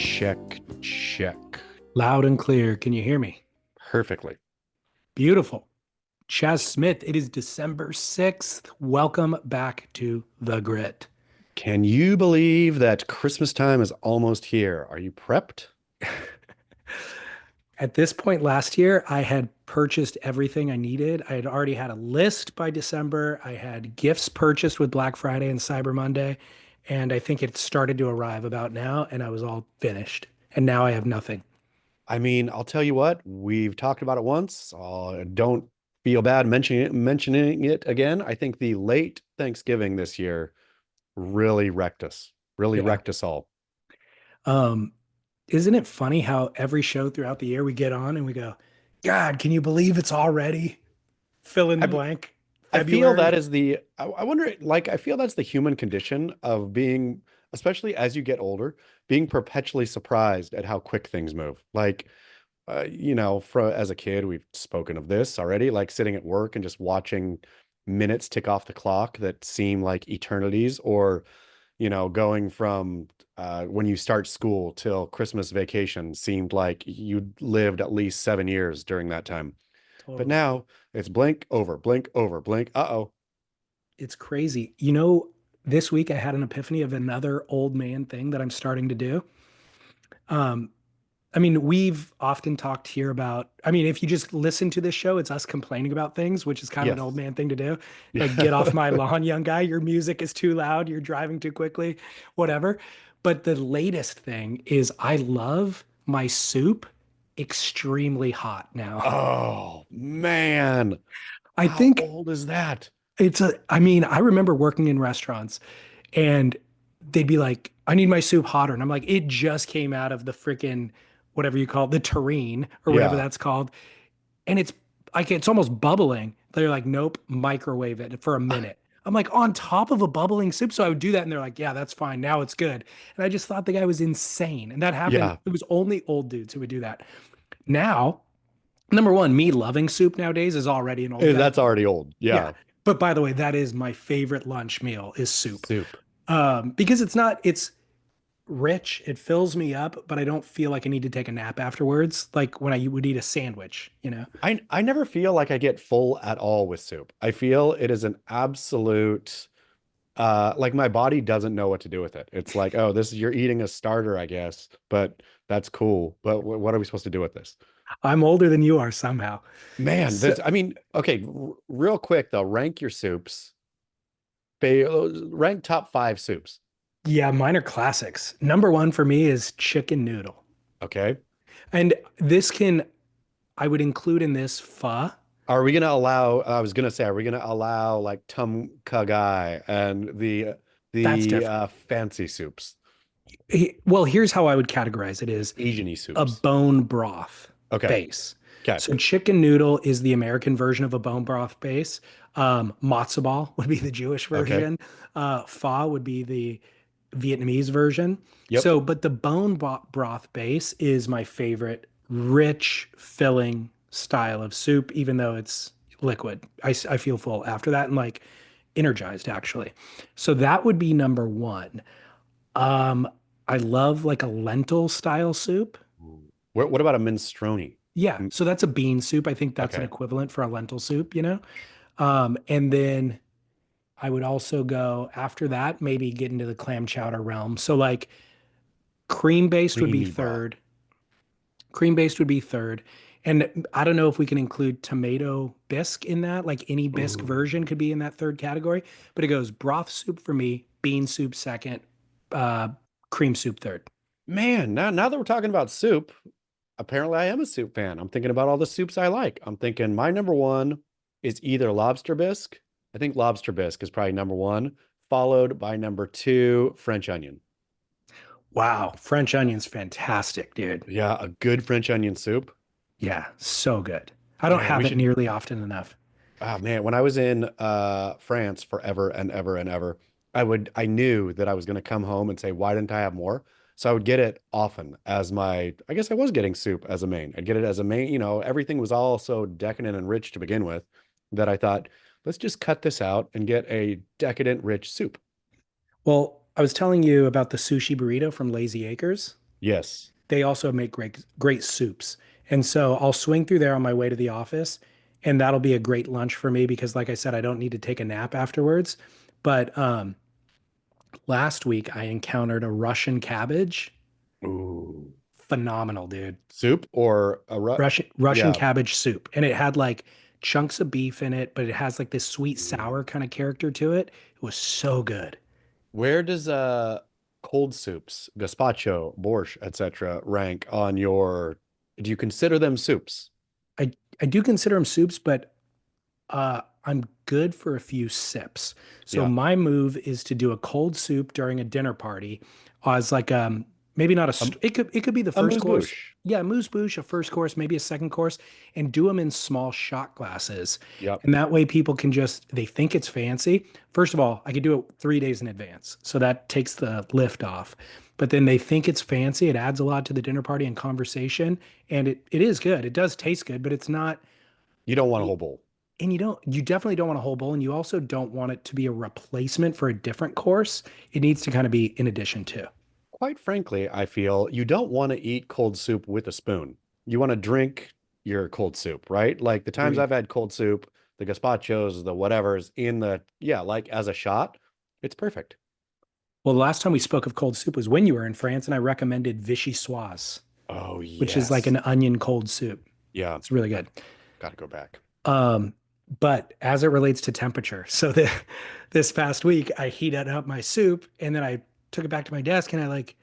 Check, check. Loud and clear. Can you hear me? Perfectly. Beautiful. Chaz Smith, it is December 6th. Welcome back to The Grit. Can you believe that Christmas time is almost here? Are you prepped? At this point last year, I had purchased everything I needed. I had already had a list by December. I had gifts purchased with Black Friday and Cyber Monday. And I think it started to arrive about now, and I was all finished. And now I have nothing. I mean, I'll tell you what, we've talked about it once. Don't feel bad mentioning it again. I think the late Thanksgiving this year really wrecked us, really Yeah. wrecked us all. Um, isn't it funny how every show throughout the year we get on and we go, God, can you believe it's already fill in the I blank? I feel that February? is I wonder, like, I feel that's the human condition of being, especially as you get older, being perpetually surprised at how quick things move. Like, as a kid, we've spoken of this already, like sitting at work and just watching minutes tick off the clock that seem like eternities, or, going from when you start school till Christmas vacation seemed like you lived at least 7 years during that time. But Totally. now it's blink over, blink over, blink. Uh-oh. It's crazy. This week I had an epiphany of another old man thing that I'm starting to do. Um, we've often talked here about, if you just listen to this show, it's us complaining about things, which is kind of an old Yes. man thing to do. Like, Yeah. get off my lawn, young guy. Your music is too loud. You're driving too quickly, whatever. But the latest thing is I love my soup extremely hot now. Oh man. I How think old is that? I remember working in restaurants and they'd be like, I need my soup hotter. And I'm like, it just came out of the freaking whatever you call it, the tureen or whatever Yeah. that's called. And it's almost bubbling. They're like, nope, microwave it for a minute. I'm like, on top of a bubbling soup. So I would do that. And they're like, yeah, that's fine. Now it's good. And I just thought the guy was insane. And that happened. Yeah. It was only old dudes who would do that. Now, number one, me loving soup nowadays is already an old guy That's thing. already old. Yeah. Yeah. But by the way, that is my favorite lunch meal is soup. Soup. Because it's rich, it fills me up, but I don't feel like I need to take a nap afterwards, like when I would eat a sandwich. I never feel like I get full at all with soup. I feel it is an absolute like my body doesn't know what to do with it. It's like, oh, this is you're eating a starter, I guess, but that's cool. But what are we supposed to do with this? I'm older than you are somehow. Man, So, this, I mean, okay, real quick though, rank your soups. Rank top five soups. yeah, mine are classics. Number one for me is chicken noodle. Okay. And I would include in this pho. Are we gonna allow, I was gonna say, are we gonna allow like 𝐒𝐿 and That's the different. fancy soups, Well, here's how I would categorize it is Asian-y a soups? bone broth Okay. base. Okay. So chicken noodle is the American version of a bone broth base. Matzo ball would be the Jewish Okay. version. Pho would be the Vietnamese version. Yep. So, but the broth base is my favorite, rich, filling style of soup, even though it's liquid. I feel full after that and like energized actually. So that would be number one. Um, I love like a lentil style soup. Ooh. What about a minestrone? Yeah, Mm. so that's a bean soup. I think that's an Okay. equivalent for a lentil soup. And then I would also go after that, maybe get into the clam chowder realm. So like cream based would be Creamy broth. third. Cream based would be third. And I don't know if we can include tomato bisque in that. Like any bisque Ooh. version could be in that third category. But it goes broth soup for me, bean soup second, uh, cream soup third. Man, now that we're talking about soup, apparently I am a soup fan. I'm thinking about all the soups I like. I'm thinking my number one is either lobster bisque. I think lobster bisque is probably number one, followed by number two, French onion. Wow, French onion's fantastic, dude. Yeah, a good French onion soup. Yeah, so good. I don't Man, we have it should. nearly often enough. Oh man, when I was in France forever and ever and ever, I knew that I was going to come home and say, why didn't I have more? So I would get it often as my, I guess I was getting soup as a main. I'd get it as a main, everything was all so decadent and rich to begin with that I thought, let's just cut this out and get a decadent rich soup. Well, I was telling you about the sushi burrito from Lazy Acres. Yes. They also make great soups. And so I'll swing through there on my way to the office, and that'll be a great lunch for me because, like I said, I don't need to take a nap afterwards. But last week I encountered a Russian cabbage. Ooh. Phenomenal, dude. Soup or a Russian yeah. cabbage soup. And it had like chunks of beef in it, but it has like this sweet Ooh. sour kind of character to it. It was so good. Where does cold soups, gazpacho, borscht, etc. rank on your, do you consider them soups? I do consider them soups, but I'm good for a few sips. So Yeah. my move is to do a cold soup during a dinner party as like maybe not a Um, it could be the first course. amuse-bouche. Yeah, moose bouche, a first course, maybe a second course, and do them in small shot glasses. Yep. And that way people can just they think it's fancy. First of all, I could do it 3 days in advance. So that takes the lift off. But then they think it's fancy. It adds a lot to the dinner party and conversation. And it is good. It does taste good, but it's not You don't want a whole bowl. and you definitely don't want a whole bowl, and you also don't want it to be a replacement for a different course. It needs to kind of be in addition to. Quite frankly, I feel you don't want to eat cold soup with a spoon. You want to drink your cold soup, right? Like the times Agreed. I've had cold soup, the gazpachos, the whatever's in the, yeah, like as a shot, it's perfect. Well, the last time we spoke of cold soup was when you were in France, and I recommended vichyssoise, Oh, which is like yes. an onion cold soup. Yeah, It's really good. got to go back. Um, but as it relates to temperature, so this past week I heated up my soup and then I took it back to my desk and it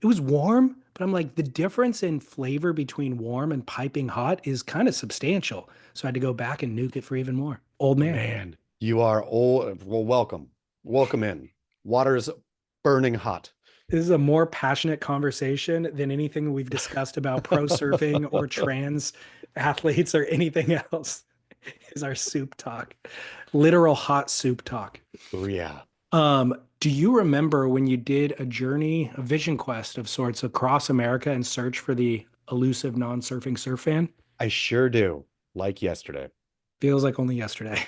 was warm, but I'm like the difference in flavor between warm and piping hot is kind of substantial. So I had to go back and nuke it for even more. Old man. Man, you are old. Well, welcome. Welcome in. Water's burning hot. This is a more passionate conversation than anything we've discussed about pro surfing or trans athletes or anything else. Is our soup talk. Literal hot soup talk. Oh, yeah. Do you remember when you did a journey, a vision quest of sorts across America in search for the elusive non-surfing surf fan? I sure do. Like yesterday. Feels like only yesterday.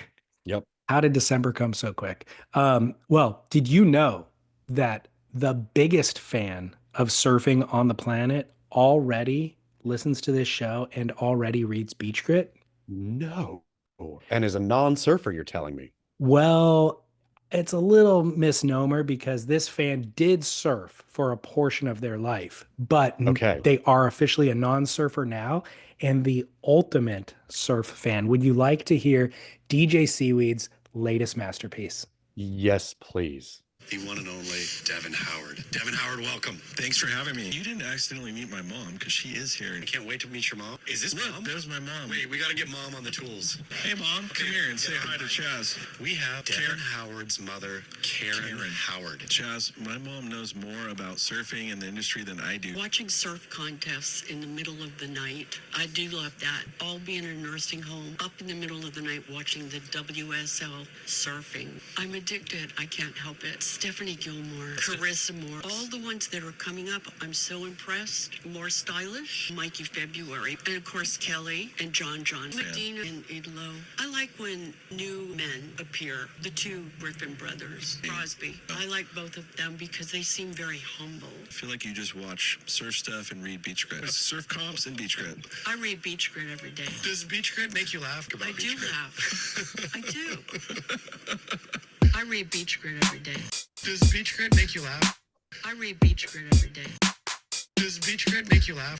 Yep. How did December come so quick? Well, did you know that the biggest fan of surfing on the planet already listens to this show and already reads Beachgrit? No. And as a non-surfer, you're telling me. Well, it's a little misnomer because this fan did surf for a portion of their life, but Okay. they are officially a non-surfer now and the ultimate surf fan. Would you like to hear DJ Seaweed's latest masterpiece? Yes, please. The one and only Devon Howard. Devon Howard, welcome. Thanks for having me. You didn't accidentally meet my mom because she is here. I can't wait to meet your mom. Is this mom? There's my mom. Wait, we got to get mom on the tools. Hey, mom, come here and say hi to Chaz. We have Devon Howard's mother, Karen Howard. Chaz, my mom knows more about surfing and the industry than I do. Watching surf contests in the middle of the night, I do love that. I'll be in a nursing home up in the middle of the night watching the WSL surfing. I'm addicted. I can't help it. Stephanie Gilmore, Carissa Moore, all the ones that are coming up, I'm so impressed. More stylish, Mikey February, and of course Kelly and John, Medina and Idlo. I like when new men appear, the two Griffin brothers, Crosby. I like both of them because they seem very humble. I feel like you just watch surf stuff and read Beachgrit. Surf comps and Beachgrit. I read Beachgrit every day. Does Beachgrit make you laugh about Beachgrit? I do laugh. I do. I read Beachgrit every day. Does Beachgrit make you laugh? I read Beachgrit every day. Does Beachgrit make you laugh?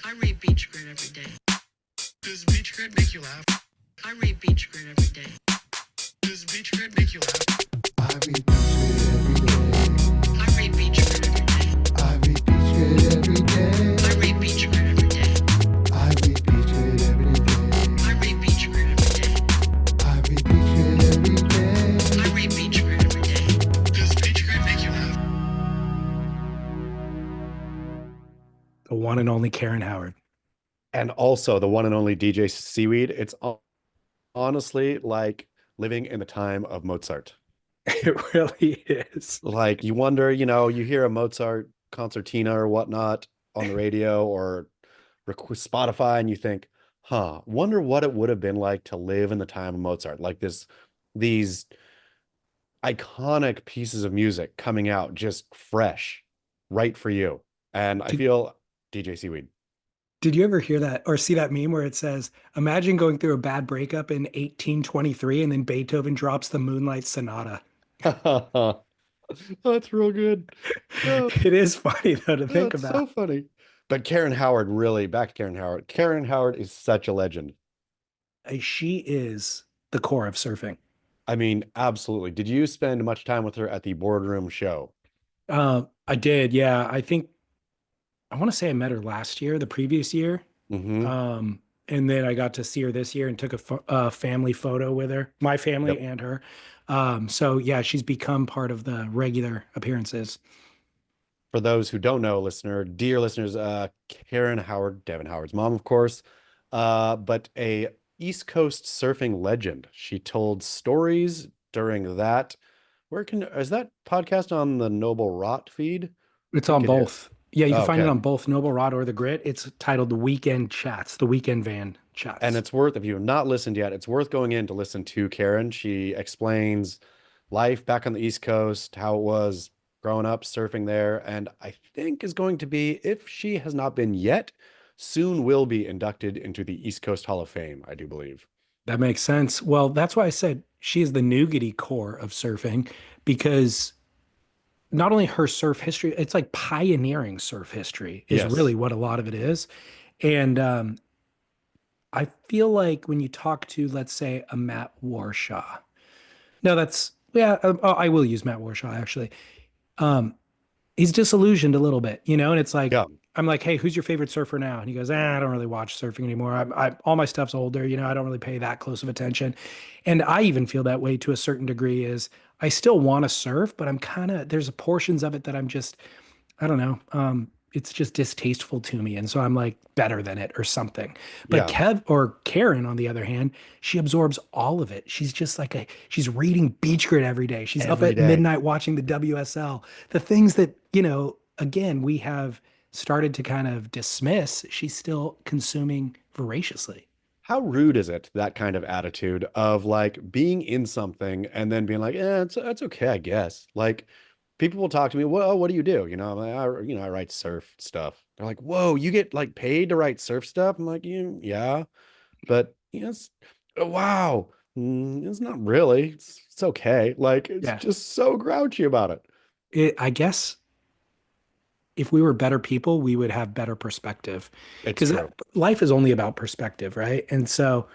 I read Beachgrit every day. Does Beachgrit make you laugh? I read Beachgrit every day. Does Beachgrit make you laugh? I read Beachgrit every day. I read Beachgrit every day. I read Beachgrit every day. I read Beachgrit every day. I read Beachgrit every day. I read Beachgrit every day. I read Beachgrit every day. I read Beachgrit every day. Does Beachgrit make you laugh? The one and only Karen Howard. And also the one and only DJ Seaweed. It's honestly like living in the time of Mozart. It really is. Like you wonder, you hear a Mozart concertina or whatnot on the radio or Spotify, and you think, wonder what it would have been like to live in the time of Mozart. Like these iconic pieces of music coming out just fresh, right for you. And I Did feel DJ Seaweed. did you ever hear that or see that meme where it says, imagine going through a bad breakup in 1823 and then Beethoven drops the Moonlight Sonata? That's real good. Oh, It is funny though to think that's about. so funny. But Karen Howard, really, back to Karen Howard. Karen Howard is such a legend. She is the core of surfing. I mean, absolutely. Did you spend much time with her at the boardroom show? I did, yeah. I think I want to say I met her last year, the previous year. Hmm. Um, and then I got to see her this year and took a family photo with her, my family Yep. and her. So yeah, she's become part of the regular appearances. For those who don't know, dear listeners, Karen Howard, Devon Howard's mom, of course, but a East Coast surfing legend. She told stories during that. Is that podcast on the Noble Rot feed? I It's think on it is. both. Yeah, you can Oh, find it okay. on both Noble Rod or The Grit. It's titled The Weekend Chats, The Weekend Van And Chats. it's worth, if you have not listened yet, it's worth going in to listen to Karen. She explains life back on the East Coast, how it was growing up surfing there, and I think is going to be, if she has not been yet, soon will be inducted into the East Coast Hall of Fame, I do believe. That makes sense. Well, that's why I said she is the nougaty core of surfing because not only her surf history, it's like pioneering surf history is Yes. really what a lot of it is. And I feel like when you talk to, let's say, a Matt Warshaw, no, that's, yeah, I will use Matt Warshaw actually. Um, he's disillusioned a little bit, and it's like, Yeah. I'm like, hey, who's your favorite surfer now? And he goes, I don't really watch surfing anymore. All my stuff's older, I don't really pay that close of attention. And I even feel that way to a certain degree is I still want to surf, but I'm kind of, there's portions of it that I'm just, I don't know. It's just distasteful to me. And so I'm like better than it or something. But Yeah. Kev or Karen, on the other hand, she absorbs all of it. She's just like she's reading Beachgrit every day. She's up Every at day. midnight watching the WSL. The things that, again, we have started to kind of dismiss, she's still consuming voraciously. How rude is it, that kind of attitude of like being in something and then being like, it's okay, I guess. Like people will talk to me, well, what do you do? I'm like, I write surf stuff. They're like, whoa, you get like paid to write surf stuff? I'm like, yeah, but wow. It's not really. It's okay. Like it's Yeah. just so grouchy about it. I guess if we were better people, we would have better perspective It's because true. life is only about perspective, right? And so,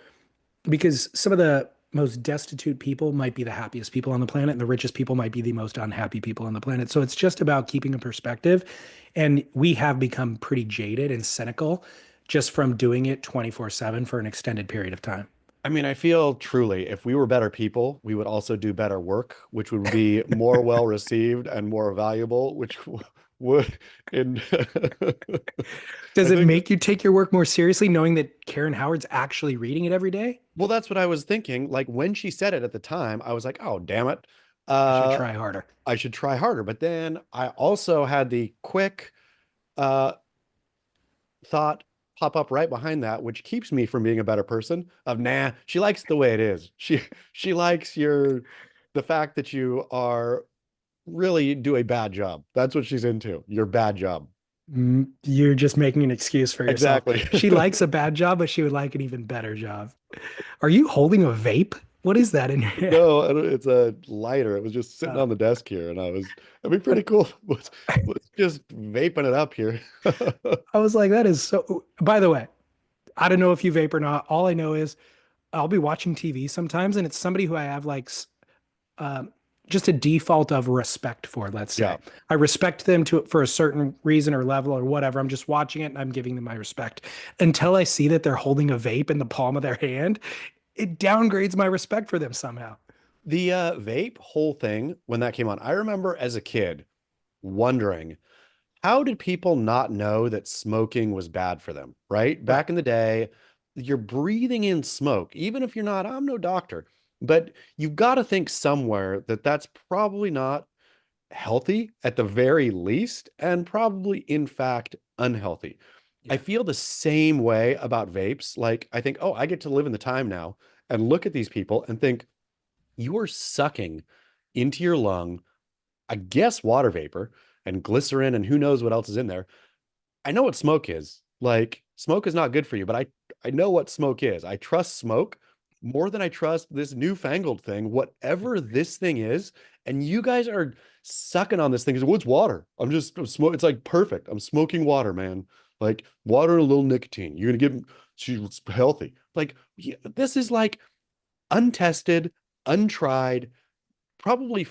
because some of the most destitute people might be the happiest people on the planet, and the richest people might be the most unhappy people on the planet. So it's just about keeping a perspective. And we have become pretty jaded and cynical just from doing it 24/7 for an extended period of time. I mean, I feel truly if we were better people, we would also do better work, which would be more well received and more valuable, which would in Does I it think make you take your work more seriously knowing that Karen Howard's actually reading it every day? well, that's what I was thinking. Like when she said it at the time, I was like, oh, damn it. I should Uh try harder. I should try harder. But then I also had the quick uh thought pop up right behind that, which keeps me from being a better person of nah, she likes the way it is. She likes the fact that you are really do a bad job. That's what she's into. Your bad job. You're just making an excuse for yourself. Exactly. She likes a bad job, but she would like an even better job. Are you holding a vape? What is that in your hand? No, it's a lighter. It was just sitting on the desk here, and it'd be pretty cool. Let's just vaping it up here. I was like, that is so. By the way, I don't know if you vape or not. All I know is I'll be watching TV sometimes, and it's somebody who I have like um, just a default of respect for. Let's Yeah. say I respect them for a certain reason or level or whatever. I'm just watching it and I'm giving them my respect until I see that they're holding a vape in the palm of their hand. It downgrades my respect for them somehow. The vape whole thing, when that came on, I remember as a kid wondering, how did people not know that smoking was bad for them, right? Right. Back in the day, you're breathing in smoke, even if you're not, I'm no doctor, but you've got to think somewhere that that's probably not healthy at the very least, and probably, in fact, unhealthy. I Yeah. feel the same way about vapes. Like, I think, oh, I get to live in the time now and look at these people and think, you are sucking into your lung, I guess, water vapor and glycerin and who knows what else is in there. I know what smoke is. Like smoke is not good for you, but I know what smoke is. I trust smoke more than I trust this newfangled thing, whatever this thing is. And you guys are sucking on this thing. What's water? I'm smoking. It's like perfect. I'm smoking water, man. Like water and a little nicotine. You're gonna get she's healthy. Like yeah, this is like untested, untried, probably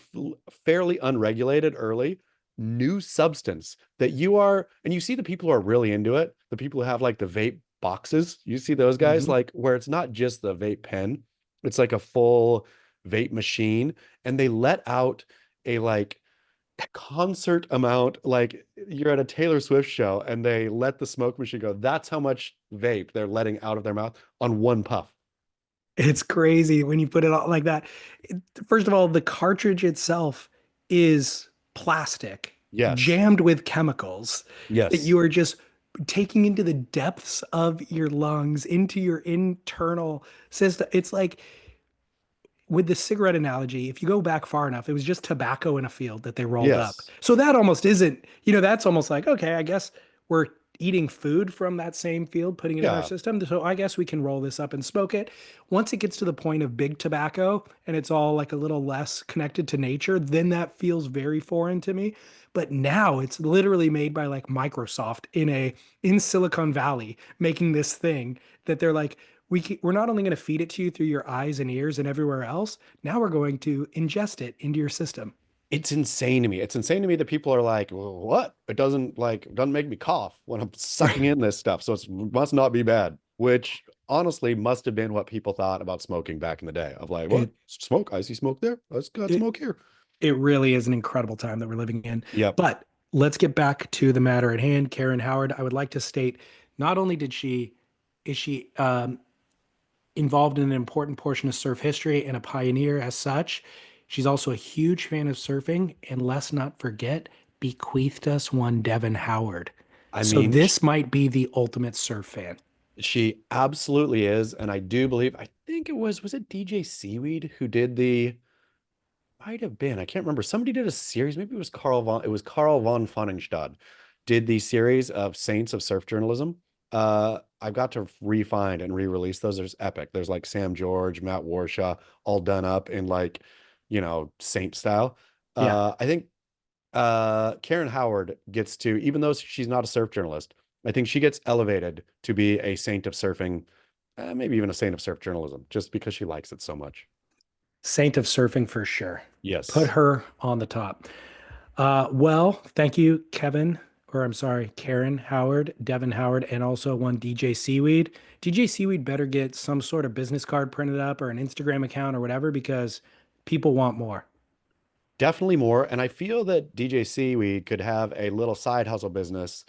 fairly unregulated early new substance that you are, and you see the people who are really into it, the people who have like the vape boxes, you see those guys Mhm. like where it's not just the vape pen, it's like a full vape machine, and they let out a like concert amount, like you're at a Taylor Swift show and they let the smoke machine go. That's how much vape they're letting out of their mouth on one puff. It's crazy when you put it all like that. First of all, the cartridge itself is plastic Yes. jammed with chemicals that Yes. you are just taking into the depths of your lungs, into your internal system. It's like with the cigarette analogy, if you go back far enough, it was just tobacco in a field that they rolled up. Yes. So that almost isn't, that's almost like, okay, I guess we're eating food from that same field, putting it in our Yeah. system. So I guess we can roll this up and smoke it. Once it gets to the point of big tobacco and it's all like a little less connected to nature, then that feels very foreign to me. But now it's literally made by like Microsoft in Silicon Valley making this thing that they're like, we're not only going to feed it to you through your eyes and ears and everywhere else, now we're going to ingest it into your system. It's insane to me. It's insane to me that people are like, well, what? It doesn't make me cough when I'm sucking in this stuff. So it must not be bad, which honestly must have been what people thought about smoking back in the day of like, what? It, Smoke? I see smoke there. Let's got it smoke here. it really is an incredible time that we're living in. Yep. But let's get back to the matter at hand. Karen Howard, I would like to state, not only is she involved in an important portion of surf history and a pioneer as such, she's also a huge fan of surfing. And let's not forget, bequeathed us one Devon Howard. I So mean, this might be the ultimate surf fan. she absolutely is. And I do believe, I think was it DJ Seaweed who did might have been, I can't remember. Somebody did a series, maybe it was Carl von Pfannenstadt did the series of Saints of Surf Journalism. I've got to re-find and re-release those. There's epic. There's like Sam George, Matt Warshaw, all done up in like, Saint style. Yeah. I think Karen Howard gets to, even though she's not a surf journalist, I think she gets elevated to be a saint of surfing, maybe even a saint of surf journalism, just because she likes it so much. Saint of surfing for sure. Put Yes. her on the top. Well, thank you, Kevin, or I'm sorry, Karen Howard, Devon Howard, and also one DJ Seaweed. DJ Seaweed better get some sort of business card printed up or an Instagram account or whatever because people want more. Definitely more. And I feel that DJ Seaweed could have a little side hustle business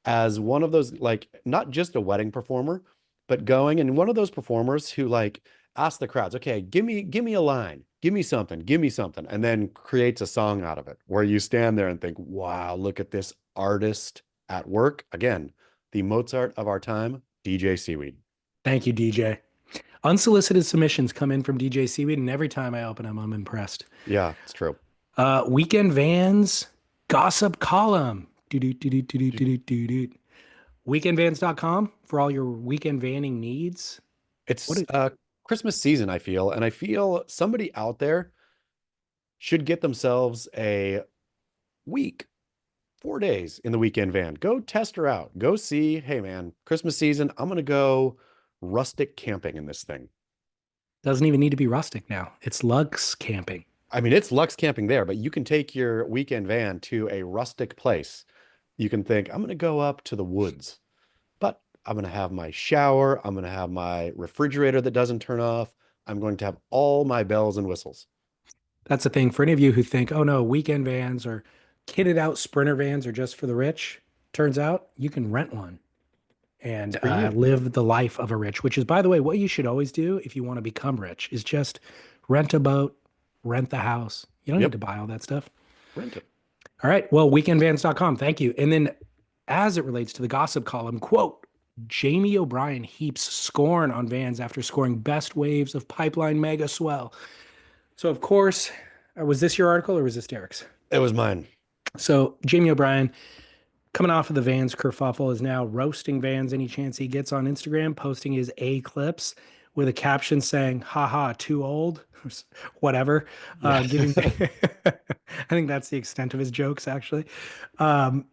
as one of those, like, not just a wedding performer, but going and one of those performers who like ask the crowds, okay, give me a line, give me something, and then creates a song out of it where you stand there and think, wow, look at this artist at work. Again, the Mozart of our time, DJ Seaweed. Thank you, DJ. Unsolicited submissions come in from DJ Seaweed, and every time I open them, I'm impressed. Yeah, it's true. Weekend Vans gossip column. Do-do-do-do-do-do-do-do. Weekendvans.com for all your weekend vanning needs. What It's is, Christmas season, I feel, and I feel somebody out there should get themselves a week, 4 days in the weekend van. Go test her out. Go see, hey man, Christmas season, I'm gonna go rustic camping in this thing. doesn't even need to be rustic now. It's luxe camping. I mean, it's Lux camping there, but you can take your weekend van to a rustic place. You can think, I'm gonna go up to the woods, but I'm gonna have my shower, I'm gonna have my refrigerator that doesn't turn off. I'm going to have all my bells and whistles. That's the thing for any of you who think, oh no, weekend vans or kitted out sprinter vans are just for the rich. Turns out you can rent one It's and for you. live the life of a rich, which is, by the way, what you should always do if you want to become rich is just rent a boat, rent the house. You don't need Yep, to buy all that stuff. rent it. All right. Well, weekendvans.com. Thank you. And then as it relates to the gossip column, quote, Jamie O'Brien heaps scorn on Vans after scoring best waves of pipeline mega swell. So, of course, was this your article or was this Derek's? It was mine. So, Jamie O'Brien, coming off of the Vans kerfuffle, is now roasting Vans any chance he gets on Instagram, posting his A clips with a caption saying, haha, too old, whatever. Yeah. Giving, I think that's the extent of his jokes, actually. Um,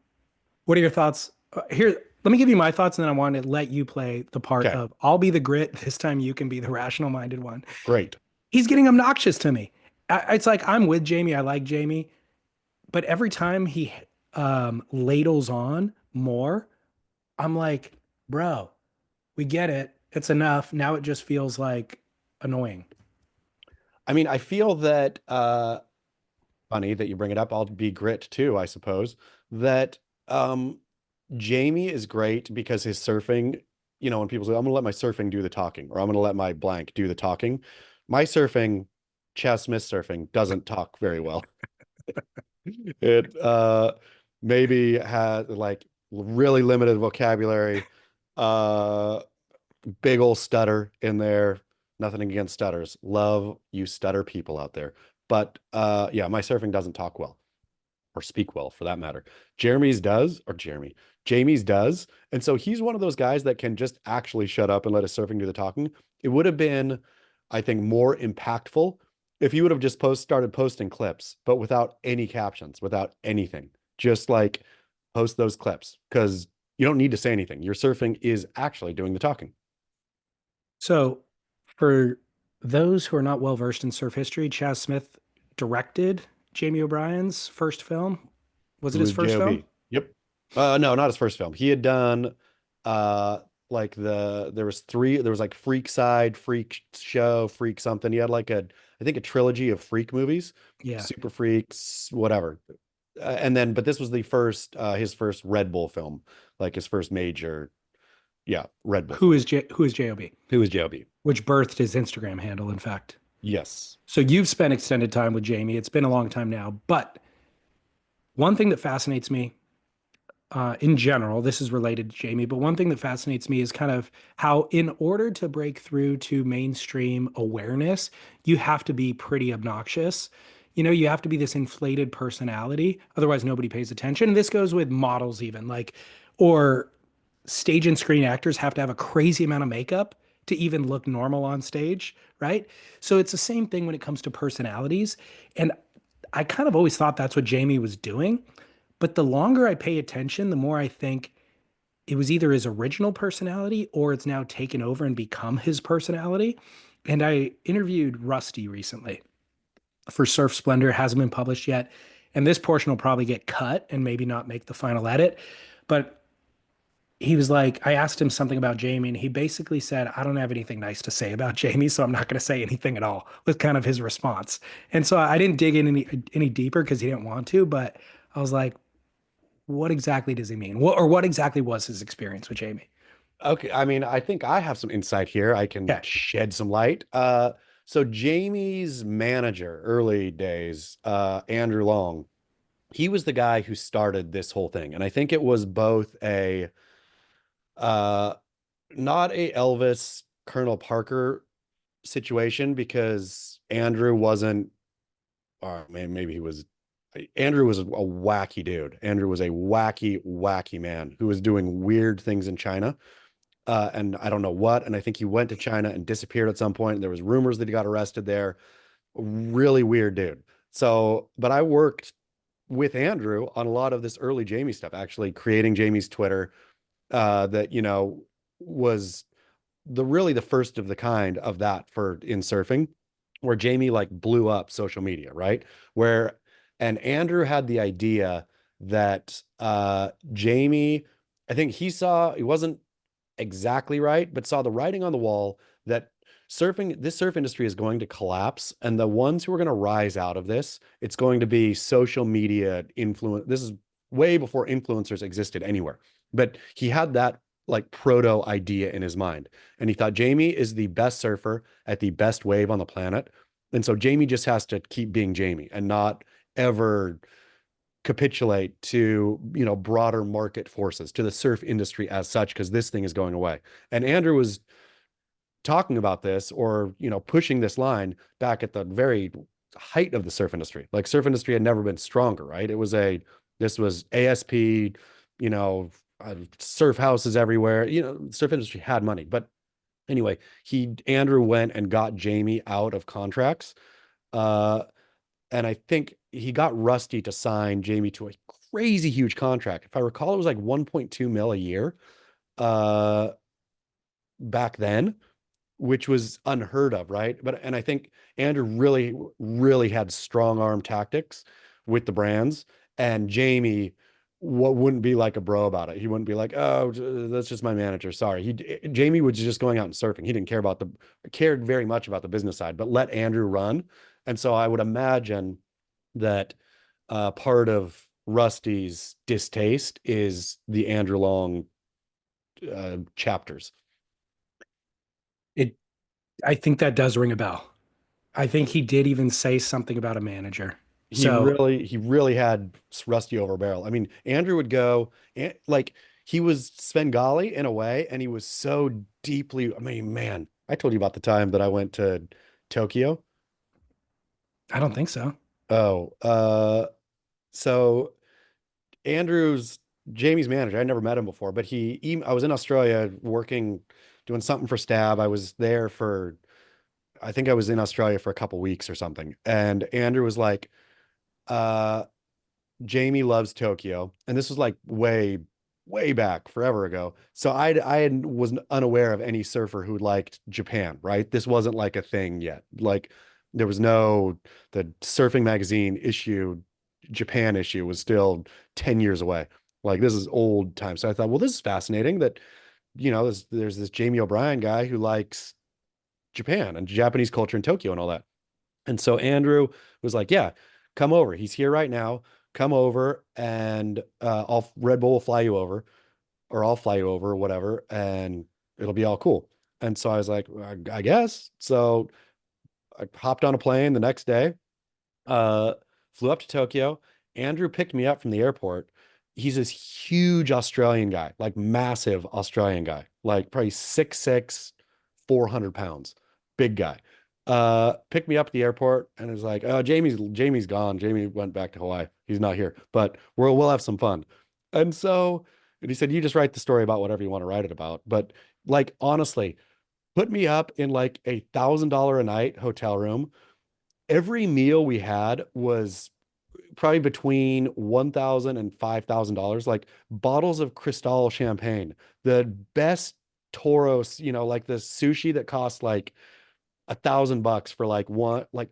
what are your thoughts? Here, let me give you my thoughts, and then I want to let you play the part Okay, of I'll be the grit. This time you can be the rational minded one. great. He's getting obnoxious to me. It's like I'm with Jamie. I like Jamie, but every time he ladles on more, I'm like, bro, we get it. It's enough. Now it just feels like annoying. I mean, I feel that funny that you bring it up. I'll be grit too, I suppose. That Jamie is great because his surfing, when people say, I'm gonna let my surfing do the talking, or I'm gonna let my blank do the talking. My surfing, Chaz Smith surfing, doesn't talk very well. It maybe has like really limited vocabulary, uh big old stutter in there. Nothing against stutters. Love you stutter people out there. But yeah, my surfing doesn't talk well or speak well for that matter. Jamie's does. And so he's one of those guys that can just actually shut up and let his surfing do the talking. It would have been, I think, more impactful if he would have just started posting clips, but without any captions, without anything. Just like post those clips because you don't need to say anything. Your surfing is actually doing the talking. So, for those who are not well versed in surf history, Chaz Smith directed Jamie O'Brien's first film. Was it Who his is first film? JOB? Yep. No, not his first film. He had done like there was like Freak Side, Freak Show, Freak something. He had like I think a trilogy of Freak movies, Yeah. Super Freaks, whatever. And then but this was the first his first Red Bull film, like his first major, yeah, Red Bull film. Who is JOB? Who is JOB? Which birthed his Instagram handle, in fact. Yes. So you've spent extended time with Jamie. It's been a long time now, but one thing that fascinates me in general, this is related to Jamie, but one thing that fascinates me is kind of how, in order to break through to mainstream awareness, you have to be pretty obnoxious. You have to be this inflated personality. Otherwise, nobody pays attention. And this goes with models, even or stage and screen actors have to have a crazy amount of makeup to even look normal on stage, right? So it's the same thing when it comes to personalities. And I kind of always thought that's what Jamie was doing. But the longer I pay attention, the more I think it was either his original personality or it's now taken over and become his personality. And I interviewed Rusty recently for Surf Splendor. It hasn't been published yet. And this portion will probably get cut and maybe not make the final edit. But he was like, I asked him something about Jamie, and he basically said, I don't have anything nice to say about Jamie, so I'm not going to say anything at all, was kind of his response. And so I didn't dig in any deeper because he didn't want to, but I was like, what exactly does he mean? What exactly was his experience with Jamie? Okay, I mean, I think I have some insight here. I can Okay. shed some light. So Jamie's manager, early days, Andrew Long, he was the guy who started this whole thing. And I think it was both uh, not a Elvis Colonel Parker situation because Andrew wasn't, or maybe he was, Andrew was a wacky dude. Andrew was a wacky man who was doing weird things in China. And I don't know what. And I think he went to China and disappeared at some point. There was rumors that he got arrested there. Really weird dude. So, but I worked with Andrew on a lot of this early Jamie stuff, actually creating Jamie's Twitter, that, was really the first of the kind of that for in surfing, where Jamie like blew up social media, right? And Andrew had the idea that Jamie, I think he wasn't exactly right, but saw the writing on the wall that this surf industry is going to collapse. And the ones who are going to rise out of this, it's going to be social media influence. This is way before influencers existed anywhere. But he had that like proto idea in his mind. And he thought Jamie is the best surfer at the best wave on the planet. And so Jamie just has to keep being Jamie and not ever capitulate to broader market forces, to the surf industry as such, because this thing is going away. And Andrew was talking about this, or pushing this line back at the very height of the surf industry. Like surf industry had never been stronger, right? This was ASP, surf houses everywhere. Surf industry had money. But anyway, Andrew went and got Jamie out of contracts. Uh, and I think he got Rusty to sign Jamie to a crazy huge contract. If I recall, it was like 1.2 mil a year uh back then, which was unheard of, right? And I think Andrew really, really had strong arm tactics with the brands, and Jamie wouldn't be like a bro about it. He wouldn't be like, "Oh, that's just my manager. Sorry." Jamie was just going out and surfing. He didn't cared very much about the business side, but let Andrew run. And so I would imagine that part of Rusty's distaste is the Andrew Long chapters. It I think that does ring a bell. I think he did even say something about a manager. So He really had Rusty over a barrel. I mean, Andrew would go like he was Svengali in a way, and he was so deeply. I mean, man, I told you about the time that I went to Tokyo. I don't think so. Oh, so Andrew's Jamie's manager. I never met him before, but I was in Australia working, doing something for Stab. I was there for, I think I was in Australia for a couple weeks or something. And Andrew was like, uh, Jamie loves Tokyo. And this was like way back, forever ago. So was unaware of any surfer who liked Japan, right? This wasn't like a thing yet. Like there was the surfing magazine issue, Japan issue was still 10 years away. Like this is old time. So I thought, well, this is fascinating that, there's this Jamie O'Brien guy who likes Japan and Japanese culture in Tokyo and all that. And so Andrew was like, yeah, come over. He's here right now. Come over and Red Bull will fly you over, or I'll fly you over or whatever, and it'll be all cool. And so I was like, I guess. So I hopped on a plane the next day, uh, flew up to Tokyo. Andrew picked me up from the airport. He's this huge Australian guy, like massive Australian guy, like probably 6'6", 400 pounds, big guy. Picked me up at the airport and was like, "Oh, Jamie's gone. Jamie went back to Hawaii. He's not here, but we'll have some fun." And he said, "You just write the story about whatever you want to write it about." But like honestly, put me up in like $1,000 a night hotel room. Every meal we had was probably between $1,000 and $5,000, like bottles of Cristal champagne, the best Toros, like the sushi that costs like $1,000 for like one, like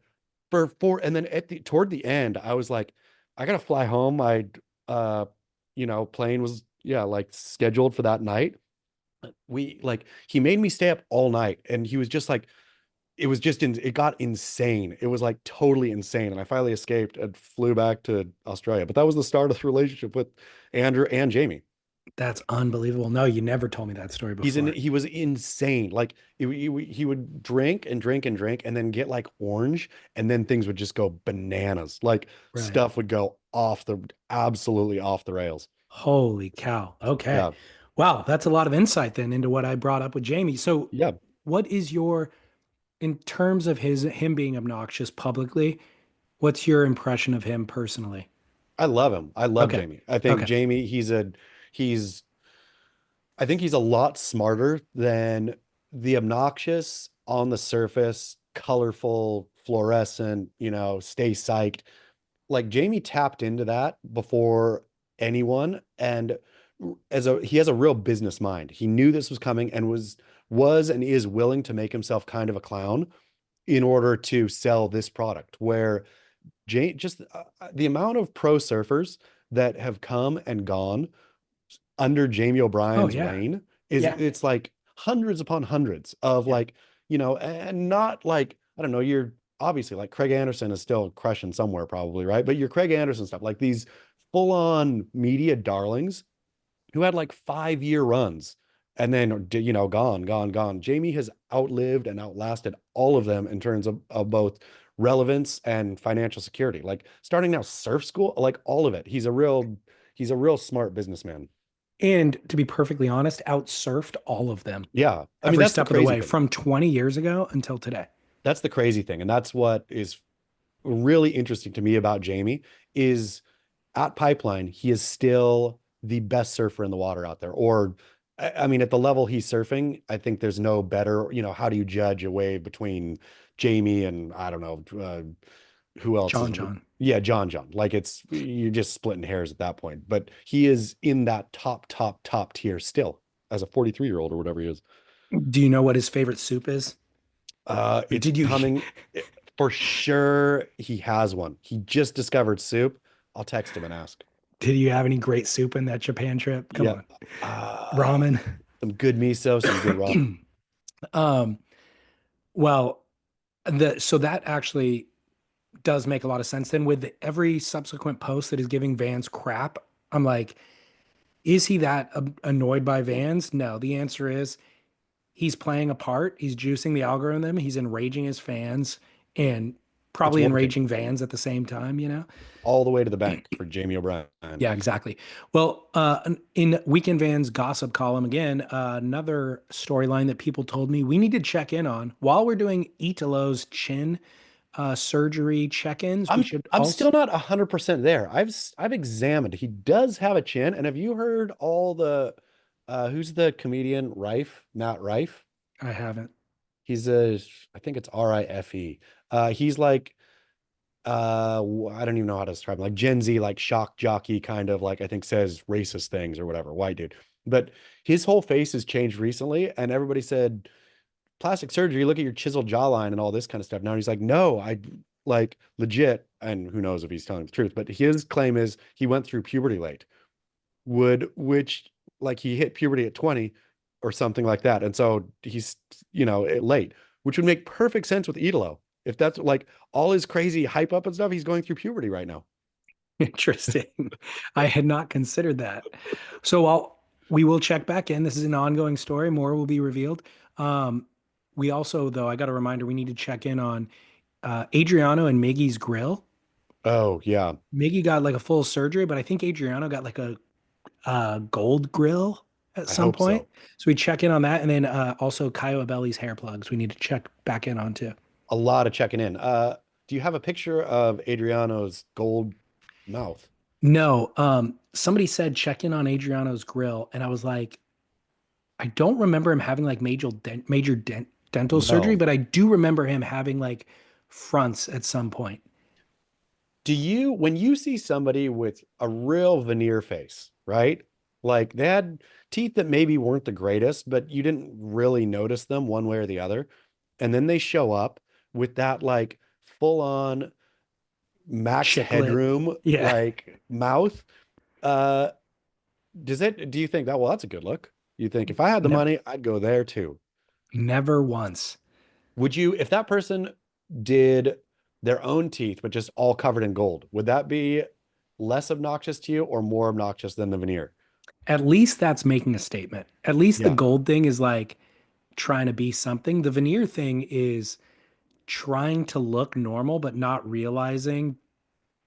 for four. And then toward the end, I was like, I gotta fly home. Uh, plane was, yeah, like scheduled for that night. He made me stay up all night, and he was just like, it got insane. It was like totally insane. And I finally escaped and flew back to Australia. But that was the start of the relationship with Andrew and Jamie. That's unbelievable. No, you never told me that story before. He was insane. Like he would drink and drink and drink and then get like orange, and then things would just go bananas. Like Right. stuff would go absolutely off the rails. Holy cow. Okay. Yeah. Wow, that's a lot of insight then into what I brought up with Jamie. So, Yeah. what is in terms of him being obnoxious publicly, what's your impression of him personally? I love him. I love Okay. Jamie. I think Okay. Jamie, he's I think he's a lot smarter than the obnoxious, on the surface, colorful, fluorescent, stay psyched. Like Jamie tapped into that before anyone, and he has a real business mind. He knew this was coming and was and is willing to make himself kind of a clown in order to sell this product. Where just the amount of pro surfers that have come and gone under Jamie Oh O'Brien's yeah. reign Yeah. it's like hundreds upon hundreds of Yeah. like, and not like, I don't know, you're obviously like Craig Anderson is still crushing somewhere probably, right? But your Craig Anderson stuff, like these full on media darlings who had like 5-year runs and then, gone. Jamie has outlived and outlasted all of them in terms of both relevance and financial security. Like starting now surf school, like all of it. He's a real smart businessman. And to be perfectly honest, outsurfed all of them Yeah. I mean, every that's the step of the crazy way thing. from 20 years ago until today. That's the crazy thing. And that's what is really interesting to me about Jamie is at Pipeline, he is still the best surfer in the water out there. Or, I mean, at the level he's surfing, I think there's no better, how do you judge a wave between Jamie and I don't know, who else is, John. yeah, John. Like you're just splitting hairs at that point. But he is in that top tier still as a 43-year-old or whatever he is. Do you know what his favorite soup is? It's Did you coming for sure. He has one. He just discovered soup. I'll text him and ask. did you have any great soup in that Japan trip? Come Yeah. on. Ramen. Some good miso, some good raw. Um, well, so that actually does make a lot of sense. Then with every subsequent post that is giving Vans crap, I'm like, is he that annoyed by Vans? No, the answer is he's playing a part. He's juicing the algorithm. He's enraging his fans and probably working. enraging Vans at the same time, you know? All the way to the bank for Jamie O'Brien. Yeah, exactly. Well, in Weekend Vans gossip column again, another storyline that people told me we need to check in on while we're doing Ito's chin surgery check-ins. I'm still not 100% there. I've examined. He does have a chin. And have you heard all the who's the comedian Matt Rife? I haven't. I think it's Rife. He's like I don't even know how to describe him. Like Gen Z, like shock jockey kind of, like I think says racist things or whatever, white dude. But his whole face has changed recently, and everybody said plastic surgery, look at your chiseled jawline and all this kind of stuff. Now he's like, no, I like legit, and who knows if he's telling the truth, but his claim is he went through puberty late. Which like he hit puberty at 20 or something like that. And so he's, late, which would make perfect sense with Idolo. If that's like all his crazy hype up and stuff, he's going through puberty right now. Interesting. I had not considered that. So we will check back in. This is an ongoing story. More will be revealed. We also, though, I got a reminder, we need to check in on Adriano and Miggy's grill. Oh, yeah. Miggy got like a full surgery, but I think Adriano got like a gold grill at some point. So we check in on that. And then also 𝐂𝐬𝐬𝐵's hair plugs we need to check back in on too. A lot of checking in. Do you have a picture of Adriano's gold mouth? No. Somebody said check in on Adriano's grill, and I was like, I don't remember him having like major dental surgery, but I do remember him having like fronts at some point. When you see somebody with a real veneer face, right? Like they had teeth that maybe weren't the greatest, but you didn't really notice them one way or the other. And then they show up with that like full on max headroom, like mouth. Do you think that, well, that's a good look? You think if I had the money, I'd go there too? Never once. Would you, if that person did their own teeth, but just all covered in gold, would that be less obnoxious to you or more obnoxious than the veneer? At least that's making a statement. At least the gold thing is like trying to be something. The veneer thing is trying to look normal, but not realizing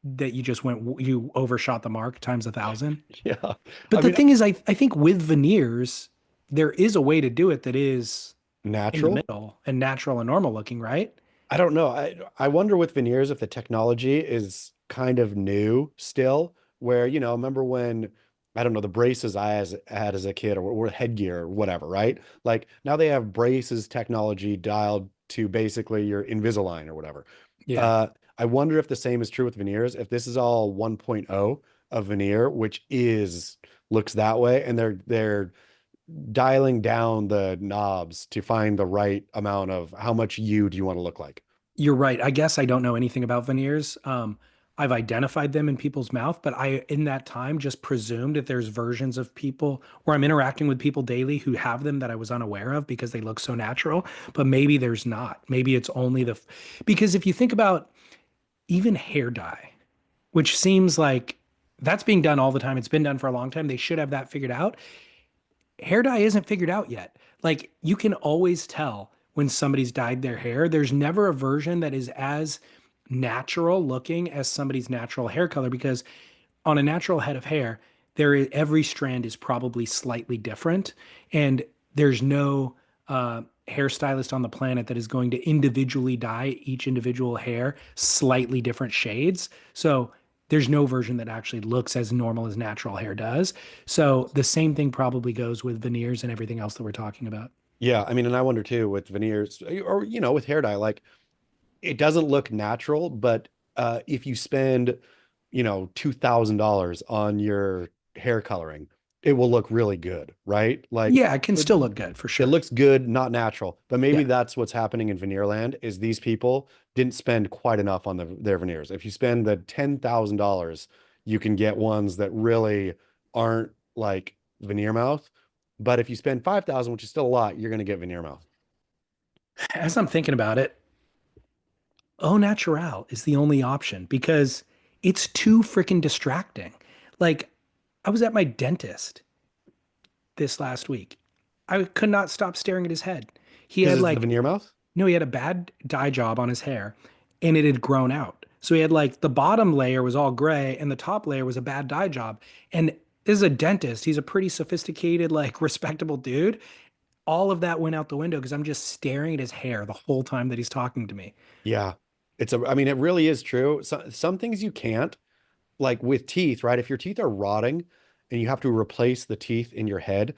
that you overshot the mark times 1,000. Yeah. But the thing is, I think with veneers, there is a way to do it that is natural in the middle and natural and normal looking, right? I don't know. I wonder with veneers if the technology is kind of new still, where, remember when, I don't know, the braces I had as a kid or headgear or whatever, right? Like now they have braces technology dialed to basically your Invisalign or whatever. Yeah. I wonder if the same is true with veneers, if this is all 1.0 of veneer, which looks that way, and they're dialing down the knobs to find the right amount of how much do you want to look like. You're right. I guess I don't know anything about veneers. I've identified them in people's mouth, but I, in that time, just presumed that there's versions of people, or I'm interacting with people daily who have them that I was unaware of because they look so natural, but maybe there's not. Maybe it's only because if you think about even hair dye, which seems like that's being done all the time. It's been done for a long time. They should have that figured out. Hair dye isn't figured out yet. Like you can always tell when somebody's dyed their hair. There's never a version that is as natural looking as somebody's natural hair color, because on a natural head of hair, every strand is probably slightly different, and there's no hairstylist on the planet that is going to individually dye each individual hair slightly different shades. So there's no version that actually looks as normal as natural hair does. So the same thing probably goes with veneers and everything else that we're talking about. Yeah, I mean, and I wonder too with veneers or with hair dye, like it doesn't look natural, but if you spend, $2,000 on your hair coloring, it will look really good, right? Like Yeah, it can still look good for it sure. looks good, not natural. But maybe Yeah. that's what's happening in veneer land is these people didn't spend quite enough on their veneers. If you spend the $10,000, you can get ones that really aren't like veneer mouth. But if you spend 5,000, which is still a lot, you're going to get veneer mouth. As I'm thinking about it, au natural is the only option because it's too freaking distracting. Like, I was at my dentist this last week. I could not stop staring at his head. He Because had it's the like, veneer mouth? no, he had a bad dye job on his hair and it had grown out. So he had like the bottom layer was all gray and the top layer was a bad dye job. And this is a dentist. He's a pretty sophisticated, like respectable dude. All of that went out the window because I'm just staring at his hair the whole time that he's talking to me. Yeah. I mean, it really is true. Some things you can't, like with teeth, right? If your teeth are rotting and you have to replace the teeth in your head.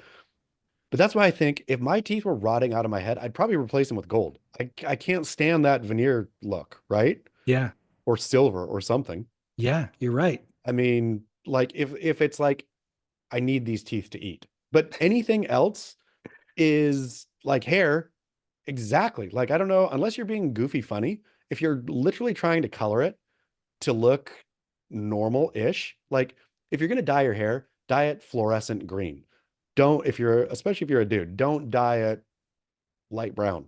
But that's why I think if my teeth were rotting out of my head, I'd probably replace them with gold. I can't stand that veneer look, right? Yeah. Or silver or something. Yeah, you're right. I mean, like if it's like I need these teeth to eat. But anything else is like hair. Exactly. Like I don't know, unless you're being goofy funny, if you're literally trying to color it to look normal-ish, like if you're gonna dye your hair, dye it fluorescent green. Don't if you're especially if you're a dude, don't dye it light brown.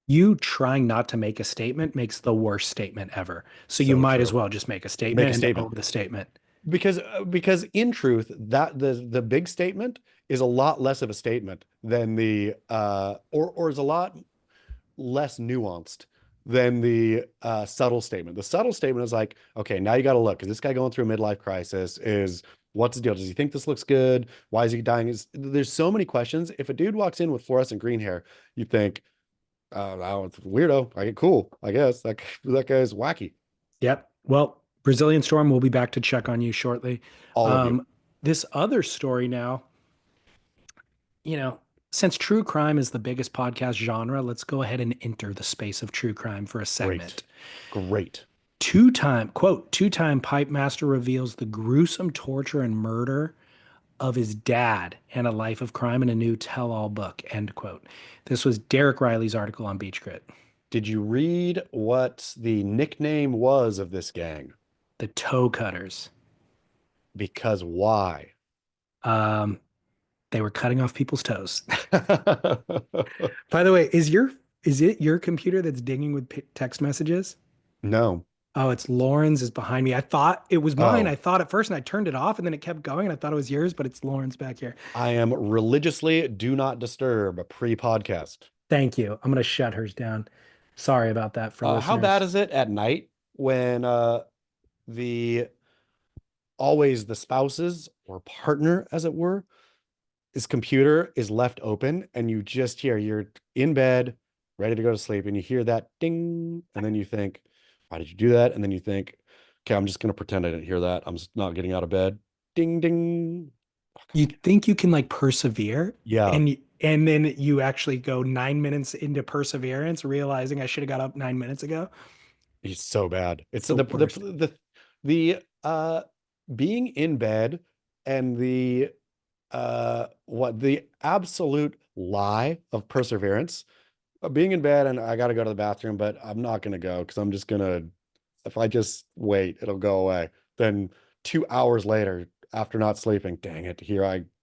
You trying not to make a statement makes the worst statement ever. So you So might as true. well just make a Make statement a and statement. own the statement. Because in truth, that the big statement is a lot less of a statement than the or is a lot less nuanced than the subtle statement. The subtle statement is like, okay, now you got to look. Is this guy going through a midlife crisis? What's the deal? Does he think this looks good? Why is he dying? There's so many questions. If a dude walks in with fluorescent green hair, you think, oh, it's weirdo. I get cool. I guess that guy's wacky. Yep. Well, Brazilian Storm will be back to check on you shortly. All of you. This other story now, since true crime is the biggest podcast genre, let's go ahead and enter the space of true crime for a Great. segment. Great. Two-time pipe master reveals the gruesome torture and murder of his dad and a life of crime in a new tell-all book, end quote. This was Derek Riley's article on Beachgrit. Did you read what the nickname was of this gang? The toe cutters. Because why? They were cutting off people's toes. By the way, is it your computer that's dinging with text messages? No. Oh, it's Lauren's is behind me. I thought it was mine. Oh, I thought at first and I turned it off and then it kept going and I thought it was yours, but it's Lauren's back here. I am religiously do not disturb pre-podcast. Thank you. I'm going to shut hers down. Sorry about that for listeners. How bad is it at night when the always the spouse's or partner, as it were, his computer is left open and you just hear you're in bed, ready to go to sleep, and you hear that ding, and then you think, why did you do that? And then you think, okay, I'm just gonna pretend I didn't hear that. I'm just not getting out of bed. Ding ding. You think you can like persevere Yeah, and then you actually go 9 minutes into perseverance, realizing I should have got up 9 minutes ago. he's so bad. It's The the worst. the being in bed and the what the absolute lie of perseverance. Being in bed and I got to go to the bathroom, but I'm not going to go because I'm just going to, if I just wait, it'll go away. Then 2 hours later, after not sleeping, dang it,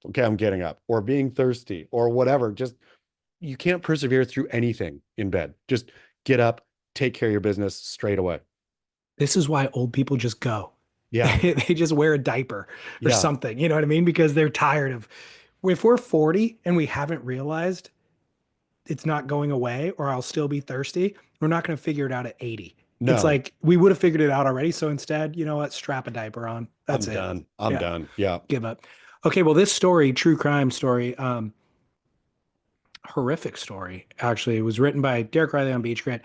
okay, I'm getting up, or being thirsty or whatever. Just, you can't persevere through anything in bed. Just get up, take care of your business straight away. This is why old people just go. Yeah. They just wear a diaper or Yeah. something. You know what I mean? Because they're tired of, if we're 40 and we haven't realized it's not going away or I'll still be thirsty, we're not going to figure it out at 80. No. It's like we would have figured it out already. So instead, you know what? Strap a diaper on. That's I'm it. done. I'm Yeah. done. Yeah. Give up. Okay. Well, this story, true crime story, horrific story, actually. It was written by Derek Riley on Beachgrit.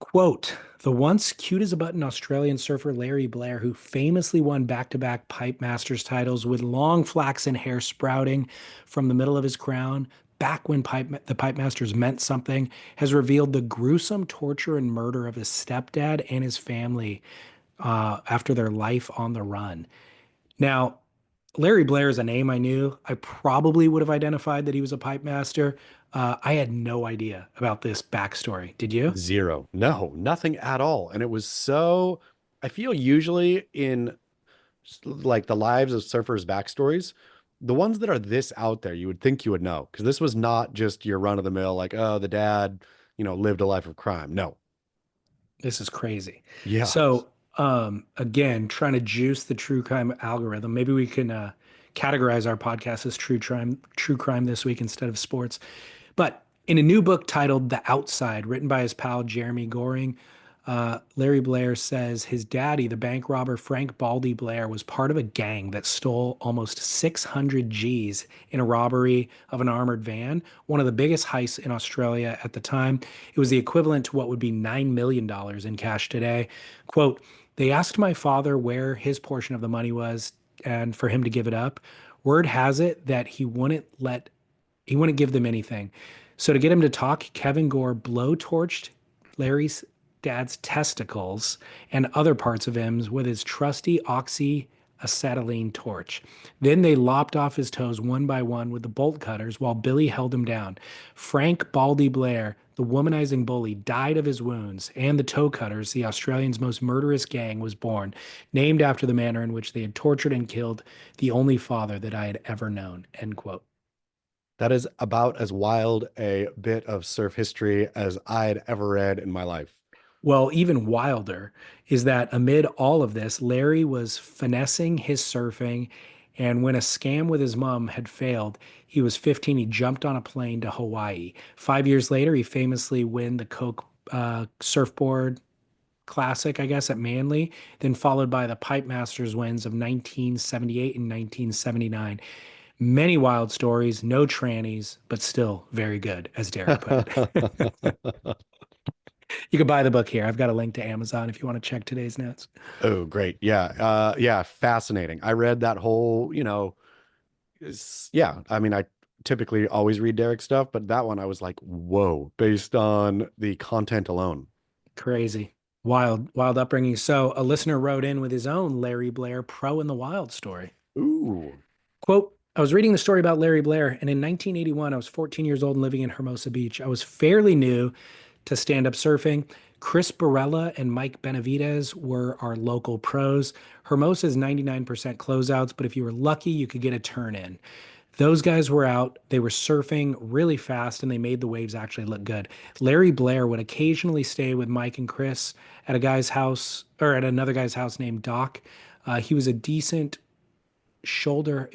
Quote, the once cute as a button Australian surfer Larry Blair, who famously won back-to-back Pipe Masters titles with long flaxen hair sprouting from the middle of his crown, back when the Pipe Masters meant something, has revealed the gruesome torture and murder of his stepdad and his family after their life on the run. Now, Larry Blair is a name I knew. I probably would have identified that he was a pipe master. I had no idea about this backstory. Did you? Zero. No, nothing at all. And it was so, I feel usually in like the lives of surfers' backstories, the ones that are this out there, you would think you would know, because this was not just your run of the mill, like, oh, the dad, lived a life of crime. No. This is crazy. Yeah. So, again, trying to juice the true crime algorithm. Maybe we can categorize our podcast as true crime this week instead of sports. But in a new book titled The Outside, written by his pal Jeremy Goring, Larry Blair says his daddy, the bank robber Frank Baldy Blair, was part of a gang that stole almost 600 G's in a robbery of an armored van, one of the biggest heists in Australia at the time. It was the equivalent to what would be $9 million in cash today. Quote, they asked my father where his portion of the money was and for him to give it up. Word has it that he wouldn't give them anything. So to get him to talk, �Kevin blowtorched Larry's dad's testicles and other parts of him with his trusty oxyacetylene torch. Then they lopped off his toes one by one with the bolt cutters while Billy held him down. Frank Baldy Blair, the womanizing bully, died of his wounds, and the toe cutters, the Australians' most murderous gang, was born, named after the manner in which they had tortured and killed the only father that I had ever known. End quote. That is about as wild a bit of surf history as I'd ever read in my life. Well, even wilder is that amid all of this, Larry was finessing his surfing. And when a scam with his mom had failed, he was 15. He jumped on a plane to Hawaii. 5 years later, he famously won the Coke surfboard classic, I guess, at Manly, then followed by the Pipe Masters wins of 1978 and 1979. Many wild stories, no trannies, but still very good, as Derek put it. You can buy the book here. I've got a link to Amazon if you want to check today's notes. Oh, great. Yeah. Yeah. Fascinating. I read that whole, yeah. I mean, I typically always read Derek stuff, but that one I was like, whoa, based on the content alone. Crazy. Wild upbringing. So a listener wrote in with his own Larry Blair Pro in the Wild story. Ooh. Quote, I was reading the story about Larry Blair, and in 1981, I was 14 years old and living in Hermosa Beach. I was fairly new to stand-up surfing. Chris Barella and Mike Benavidez were our local pros. Hermosa's 99% closeouts, but if you were lucky, you could get a turn in. Those guys were out, they were surfing really fast, and they made the waves actually look good. Larry Blair would occasionally stay with Mike and Chris at a guy's house, or at another guy's house named Doc. He was a decent shoulder.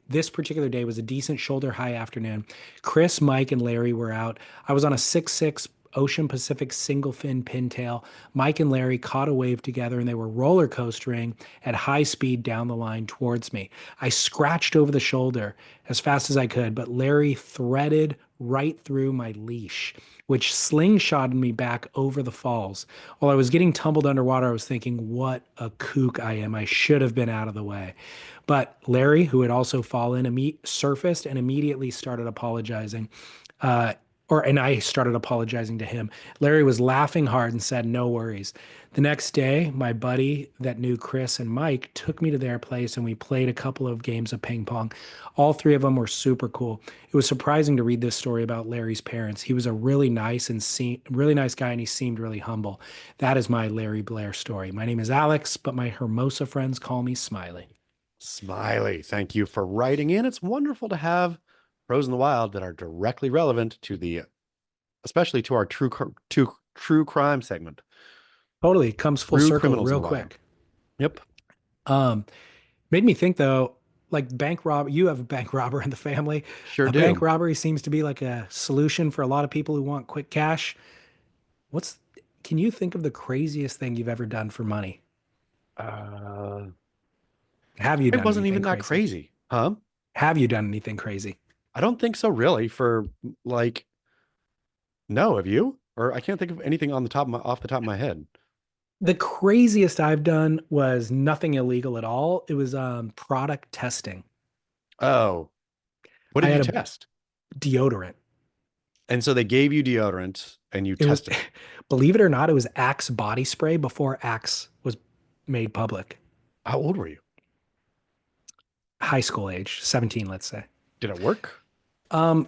This particular day was a decent shoulder high afternoon. Chris, Mike, and Larry were out. I was on a 6'6" Ocean Pacific single fin pintail. Mike and Larry caught a wave together and they were roller coastering at high speed down the line towards me. I scratched over the shoulder as fast as I could, but Larry threaded right through my leash, which slingshotted me back over the falls. While I was getting tumbled underwater, I was thinking, what a kook I am. I should have been out of the way. But Larry, who had also fallen, surfaced and immediately started apologizing. And I started apologizing to him. Larry was laughing hard and said, no worries. The next day, my buddy that knew Chris and Mike took me to their place and we played a couple of games of ping pong. All three of them were super cool. It was surprising to read this story about Larry's parents. He was a really nice guy and he seemed really humble. That is my Larry Blair story. My name is Alex, but my Hermosa friends call me Smiley. Smiley, thank you for writing in. It's wonderful to have pros in the wild that are directly relevant to especially to our true crime segment. Totally comes full True circle criminals real in the wild. quick. Yep. Made me think though, like you have a bank robber in the family. Sure A do. bank robbery seems to be like a solution for a lot of people who want quick cash. Can you think of the craziest thing you've ever done for money? Have you It done wasn't anything even that crazy. Huh? Have you done anything crazy? I don't think so, really. No, have you? Or I can't think of anything on the top of off the top of my head. The craziest I've done was nothing illegal at all. It was product testing. Oh, what I did you had a test? deodorant. And so they gave you deodorant and you It was, tested it. believe it or not, it was Axe body spray before Axe was made public. How old were you? High school age, 17, let's say. Did it work?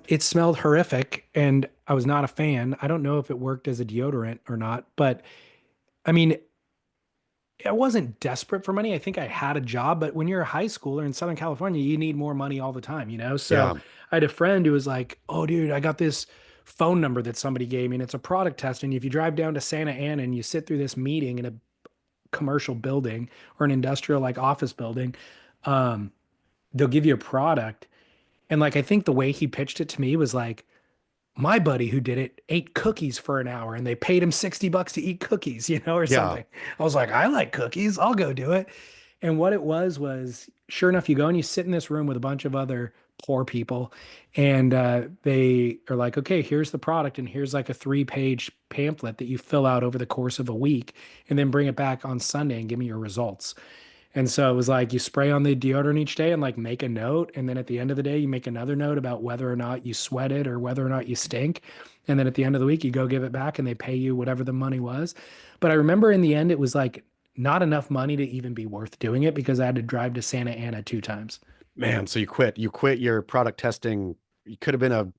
It smelled horrific and I was not a fan. I don't know if it worked as a deodorant or not, but I mean, I wasn't desperate for money. I think I had a job, but when you're a high schooler in Southern California, you need more money all the time, you know? So Yeah. I had a friend who was like, "Oh, dude, I got this phone number that somebody gave me, and it's a product test. And if you drive down to Santa Ana and you sit through this meeting in a commercial building or an industrial like office building, um, they'll give you a product." And like, I think the way he pitched it to me was like, my buddy who did it ate cookies for an hour and they paid him $60 to eat cookies, you know, or Yeah. something. I was like, I like cookies. I'll go do it. And what it was sure enough, you go and you sit in this room with a bunch of other poor people, and they are like, okay, here's the product, and here's like a 3-page pamphlet that you fill out over the course of a week, and then bring it back on Sunday and give me your results. And so it was like you spray on the deodorant each day and like make a note. And then at the end of the day, you make another note about whether or not you sweated or whether or not you stink. And then at the end of the week, you go give it back and they pay you whatever the money was. But I remember in the end, it was like not enough money to even be worth doing it because I had to drive to Santa Ana 2 times. Man, so you quit. You quit your product testing. You could have been a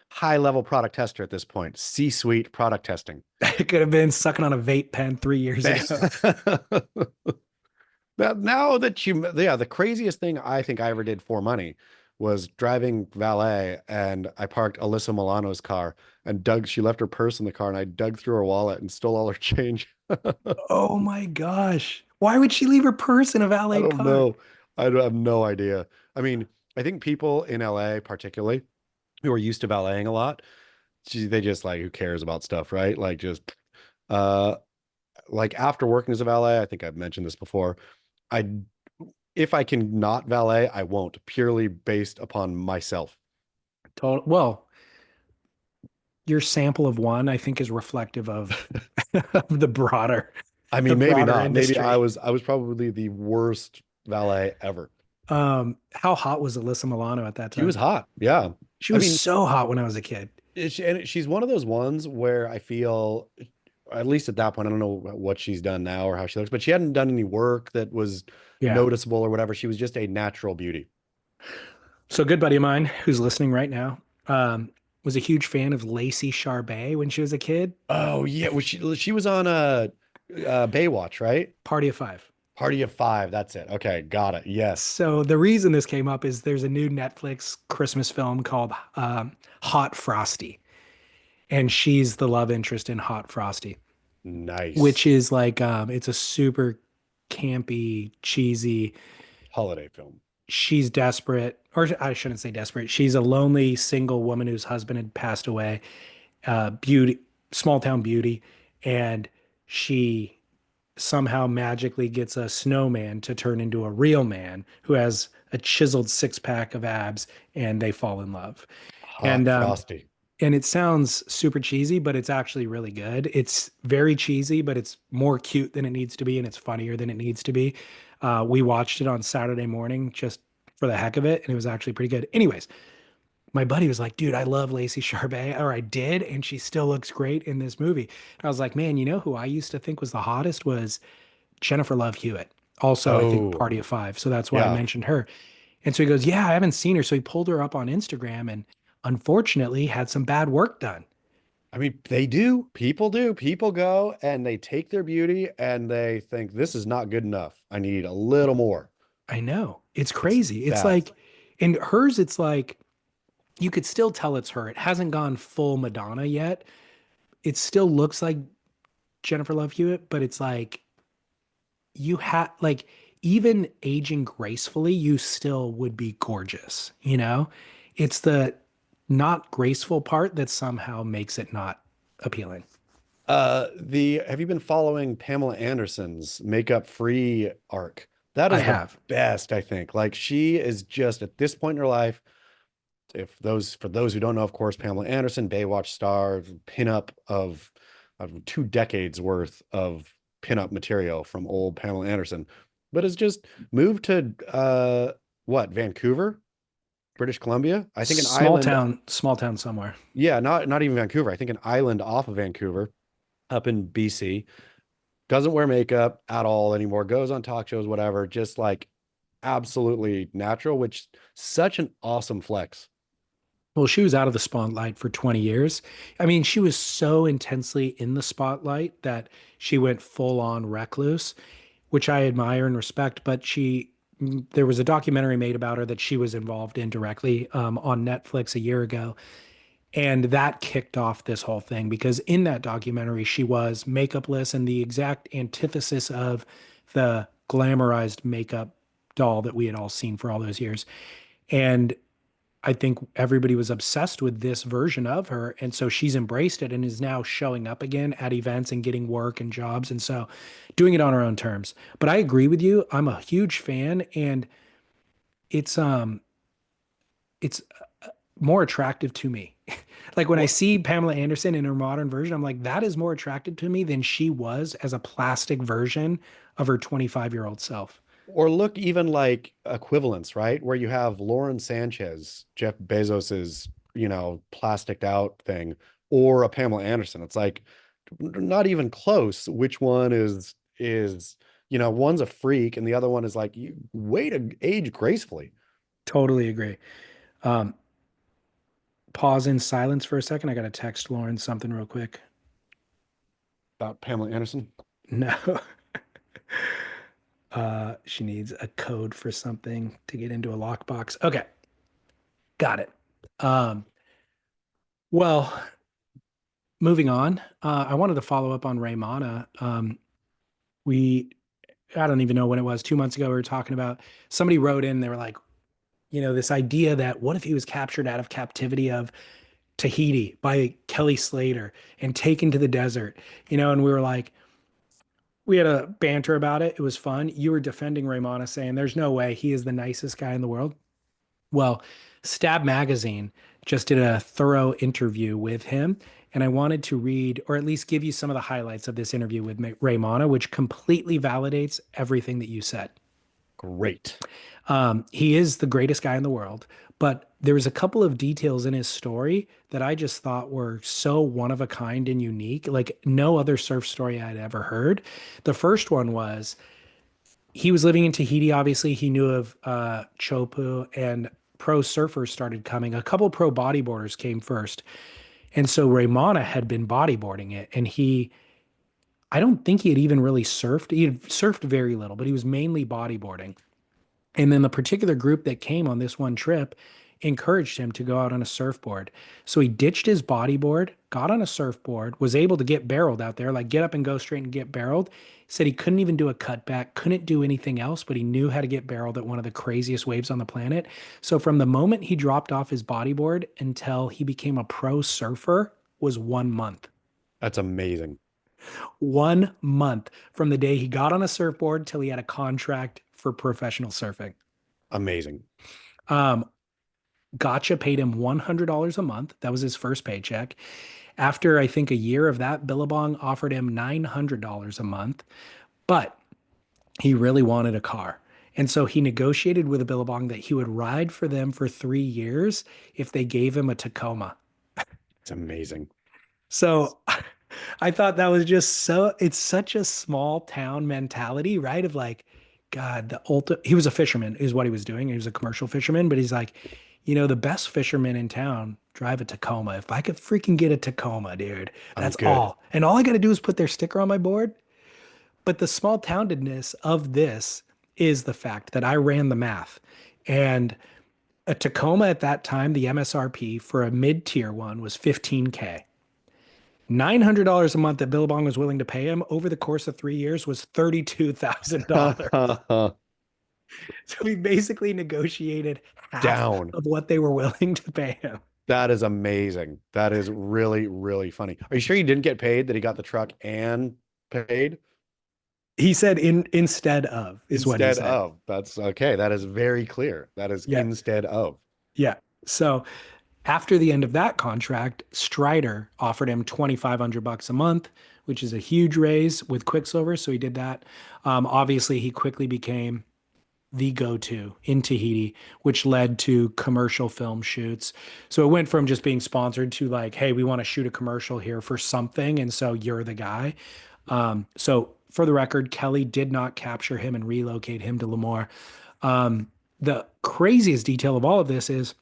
high level product tester at this point. C-suite product testing. It could have been sucking on a vape pen 3 years ago. Now that yeah, the craziest thing I think I ever did for money was driving valet, and I parked Alyssa Milano's car and she left her purse in the car, and I dug through her wallet and stole all her change. Oh my gosh. Why would she leave her purse in a I valet don't car? know. I have no idea. I mean, I think people in LA particularly who are used to valeting a lot, they just like, who cares about stuff, right? Like just uh like after working as a valet, I think I've mentioned this before. I if I can not valet, I won't, purely based upon myself. Total. Well, your sample of one, I think, is reflective of, of I the mean, maybe broader not. Maybe industry. I was probably the worst valet ever. How hot was Alyssa Milano at that She was time? hot. Yeah. She I was mean, so hot when I was a kid. she's one of those ones where I feel, at least at that point, I don't know what she's done now or how she looks, but she hadn't done any work that was Yeah. noticeable or whatever. She was just a natural beauty. So a good buddy of mine who's listening right now, was a huge fan of Lacey Charbet when she was a kid. Oh yeah, well, she was on Baywatch, right? Party of Five. Party of Five. That's it. Okay, got it. Yes. So the reason this came up is there's a new Netflix Christmas film called Hot Frosty, and she's the love interest in Hot Frosty, which Nice. is like it's a super campy, cheesy. Holiday film. She's desperate, or I shouldn't say desperate. She's a lonely single woman whose husband had passed away, beauty, small town beauty, and she somehow magically gets a snowman to turn into a real man who has a chiseled 6 pack of abs, and they fall in love. Hot And Frosty. and it sounds super cheesy, but it's actually really good. It's very cheesy, but it's more cute than it needs to be, and it's funnier than it needs to be. We watched it on Saturday morning just for the heck of it, and it was actually pretty good. Anyways, my buddy was like, dude, I love Lacey Charbet, or I did, and she still looks great in this movie. And I was like, man, you know who I used to think was the hottest was Jennifer Love Hewitt. Also, I think Oh, Party of Five. So that's why I yeah. mentioned her. And so he goes, yeah, I haven't seen her. So he pulled her up on Instagram and unfortunately had some bad work done. I mean, they do. People do. People go and they take their beauty and they think this is not good enough. I need a little more. I know. It's It's crazy. It's bad. like, in hers, it's like you could still tell it's her. It hasn't gone full Madonna yet. It still looks like Jennifer Love Hewitt, but it's like you have like even aging gracefully, you still would be gorgeous, you know? It's the not graceful part that somehow makes it not appealing. The have you been following Pamela Anderson's makeup free arc? That I is the have. best, I think. Like she is just at this point in her life, For those who don't know, of course, Pamela Anderson, Baywatch star, pinup of 2 decades worth of pinup material from old Pamela Anderson, but has just moved to what, Vancouver, British Columbia? I think an island. Small town somewhere. Yeah, not even Vancouver. I think an island off of Vancouver, up in BC. Doesn't wear makeup at all anymore. Goes on talk shows, whatever. Just like absolutely natural, which such an awesome flex. Well, she was out of the spotlight for 20 years. I mean, she was so intensely in the spotlight that she went full on recluse, which I admire and respect. But there was a documentary made about her that she was involved in directly on Netflix a year ago. And that kicked off this whole thing because in that documentary, she was makeupless and the exact antithesis of the glamorized makeup doll that we had all seen for all those years. And I think everybody was obsessed with this version of her. And so she's embraced it and is now showing up again at events and getting work and jobs. And so doing it on her own terms. But I agree with you. I'm a huge fan and it's it's more attractive to me. Like when I see Pamela Anderson in her modern version, I'm like, that is more attractive to me than she was as a plastic version of her 25-year-old self. Or look even like equivalents, right? Where you have Lauren Sanchez, Jeff Bezos's, plasticed out thing, or a Pamela Anderson. It's like not even close. Which one is, one's a freak and the other one is like way to age gracefully. Totally agree. Um, Pause in silence for a second. I got to text Lauren something real quick. About Pamela Anderson. No. She needs a code for something to get into a lockbox. Okay. Got it. Well, moving on. I wanted to follow up on Raymana. I don't even know when it was, 2 months ago, we were talking about, somebody wrote in, they were like, this idea that what if he was captured out of captivity of Tahiti by Kelly Slater and taken to the desert, and we were like, we had a banter about it. It was fun. You were defending Raymana saying there's no way he is the nicest guy in the world. Well, Stab Magazine just did a thorough interview with him. And I wanted to read, or at least give you some of the highlights of this interview with Raymana, which completely validates everything that you said. Great. He is the greatest guy in the world, but there was a couple of details in his story that I just thought were so one of a kind and unique, like no other surf story I'd ever heard. The first one was he was living in Tahiti. Obviously, he knew of Chopu, and pro surfers started coming. A couple pro bodyboarders came first. And so Raymana had been bodyboarding it, and I don't think he had even really surfed. He had surfed very little, but he was mainly bodyboarding. And then the particular group that came on this one trip encouraged him to go out on a surfboard. So he ditched his bodyboard, got on a surfboard, was able to get barreled out there, like get up and go straight and get barreled. Said he couldn't even do a cutback, couldn't do anything else, but he knew how to get barreled at one of the craziest waves on the planet. So from the moment he dropped off his bodyboard until he became a pro surfer was 1 month. That's amazing. 1 month from the day he got on a surfboard till he had a contract for professional surfing. Amazing. 𝐒𝐯 paid him $100 a month. That was his first paycheck. After, I think, a year of that, Billabong offered him $900 a month, but he really wanted a car. And so he negotiated with a Billabong that he would ride for them for 3 years if they gave him a Tacoma. It's amazing. So I thought that was just it's such a small town mentality, right? Of like, God, he was a fisherman is what he was doing. He was a commercial fisherman, but he's like, the best fishermen in town drive a Tacoma. If I could freaking get a Tacoma, dude, that's all. And all I got to do is put their sticker on my board. But the small townedness of this is the fact that I ran the math, and a Tacoma at that time, the MSRP for a mid-tier one was $15K. $900 a month that Billabong was willing to pay him over the course of 3 years was $32,000. So he basically negotiated half down of what they were willing to pay him. That is amazing. That is really, really funny. Are you sure you didn't get paid, that he got the truck and paid? He said instead of is what he said. Instead of. That's okay. That is very clear. That is instead of. Yeah. So after the end of that contract, Strider offered him $2,500 a month, which is a huge raise with Quicksilver. So he did that. Obviously, he quickly became the go-to in Tahiti, which led to commercial film shoots. So it went from just being sponsored to like, hey, we want to shoot a commercial here for something, and so you're the guy. So for the record, Kelly did not capture him and relocate him to Lemoore. The craziest detail of all of this is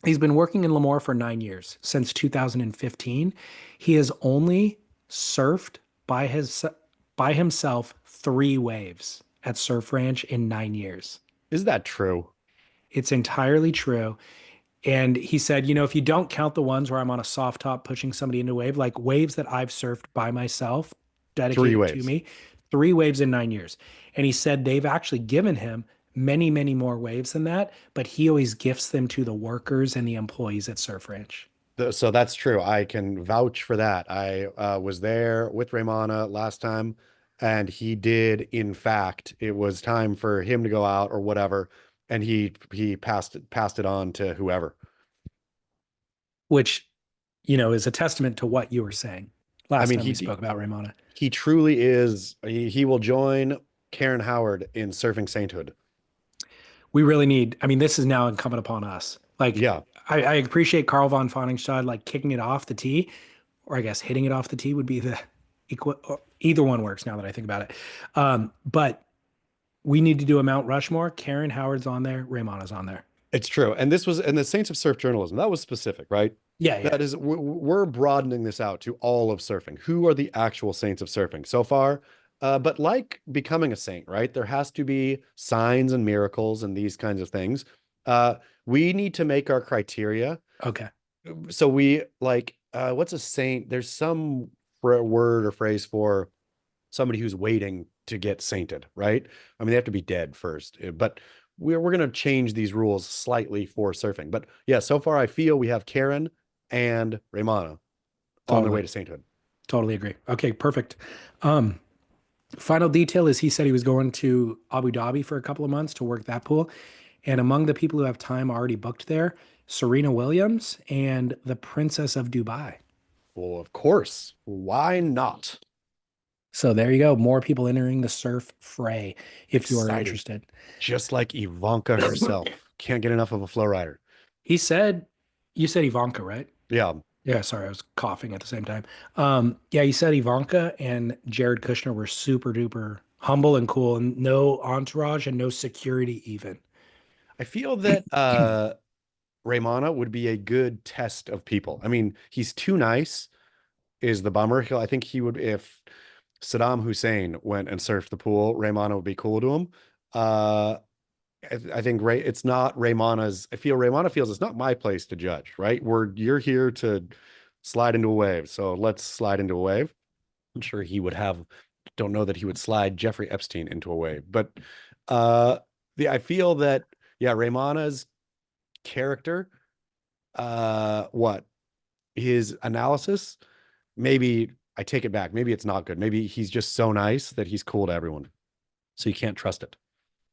he's been working in Lemoore for 9 years, since 2015. He has only surfed by himself 3 waves at Surf Ranch in 9 years. Is that true? It's entirely true. And he said, if you don't count the ones where I'm on a soft top pushing somebody into a wave, like waves that I've surfed by myself, 3 dedicated to waves. me, 3 waves in 9 years. And he said they've actually given him many, many more waves than that, but he always gifts them to the workers and the employees at Surf Ranch. So that's true. I can vouch for that. I was there with Raymana last time, and he did, in fact, it was time for him to go out or whatever, and he passed it on to whoever. Which, is a testament to what you were saying last time we spoke about Raymana. He truly is. He will join Karen Howard in surfing sainthood. We really need, this is now incumbent upon us. Like, Yeah. I appreciate Carl von Foningstad, like kicking it off the tee, or I guess hitting it off the tee would be the equal. Either one works now that I think about it. But we need to do a Mount Rushmore. Karen Howard's on there. Raymana's on there. It's true. And this was, and the Saints of Surf Journalism, that was specific, right? Yeah. That is, we're broadening this out to all of surfing. Who are the actual saints of surfing so far? But like becoming a saint, right? There has to be signs and miracles and these kinds of things. We need to make our criteria. Okay. So we like, what's a saint? There's some word or phrase for somebody who's waiting to get sainted, right? They have to be dead first, but we're going to change these rules slightly for surfing. But yeah, so far I feel we have Karen and Raymana on their way to sainthood. Totally agree. Okay, perfect. Final detail is he said he was going to Abu Dhabi for a couple of months to work that pool. And among the people who have time already booked there, Serena Williams and the Princess of Dubai. Well, of course. Why not? So there you go. More people entering the surf fray if you are interested. Just like Ivanka herself. Can't get enough of a flow rider. You said Ivanka, right? Yeah. Yeah, sorry, I was coughing at the same time. Yeah, you said Ivanka and Jared Kushner were super duper humble and cool, and no entourage and no security even. I feel that Raymana would be a good test of people. He's too nice is the bummer. I think he would, if Saddam Hussein went and surfed the pool, Raymana would be cool to him. I think it's not Raymana's. I feel Raymana feels it's not my place to judge, right? You're here to slide into a wave, so let's slide into a wave. I'm sure he would don't know that he would slide Jeffrey Epstein into a wave, but I feel that Raymana's character, his analysis, maybe I take it back. Maybe it's not good. Maybe he's just so nice that he's cool to everyone, so you can't trust it.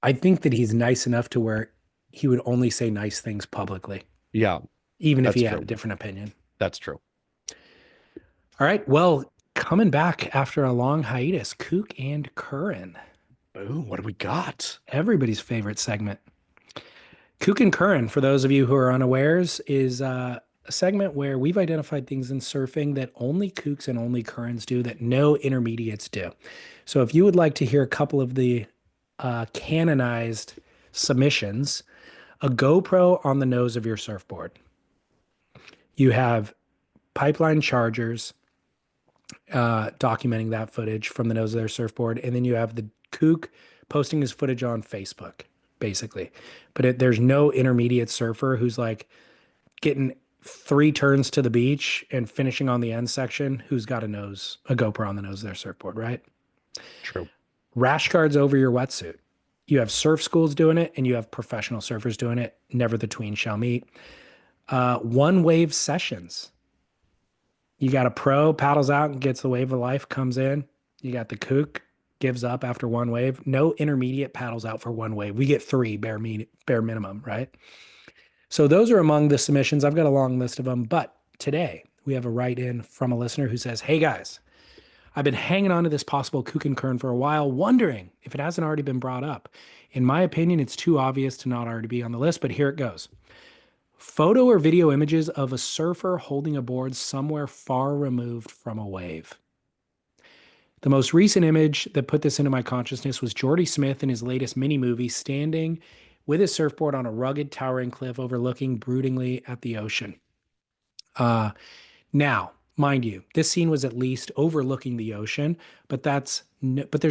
I think that he's nice enough to where he would only say nice things publicly. Yeah. Even if he had a different opinion. That's true. All right. Well, coming back after a long hiatus, 𝐒𝐮𝐫𝐿. Boom. What do we got? Everybody's favorite segment. 𝐒𝐮𝐫𝐿, for those of you who are unawares, is a segment where we've identified things in surfing that only kooks and only currents do that no intermediates do. So if you would like to hear a couple of the canonized submissions, a GoPro on the nose of your surfboard. You have pipeline chargers documenting that footage from the nose of their surfboard, and then you have the kook posting his footage on Facebook, basically. But there's no intermediate surfer who's like getting 3 turns to the beach and finishing on the end section who's got a GoPro on the nose of their surfboard, right? True. Rash guards over your wetsuit. You have surf schools doing it, and you have professional surfers doing it. Never the tween shall meet. One wave sessions. You got a pro, paddles out and gets the wave of life, comes in. You got the kook, gives up after one wave. No intermediate paddles out for one wave. We get 3 bare minimum, right? So those are among the submissions. I've got a long list of them, but today we have a write-in from a listener who says, "Hey guys, I've been hanging on to this possible 𝐒𝐿 for a while, wondering if it hasn't already been brought up. In my opinion, it's too obvious to not already be on the list, but here it goes. Photo or video images of a surfer holding a board somewhere far removed from a wave. The most recent image that put this into my consciousness was Jordy Smith in his latest mini movie, standing with his surfboard on a rugged, towering cliff overlooking broodingly at the ocean. Now, mind you, this scene was at least overlooking the ocean, but there's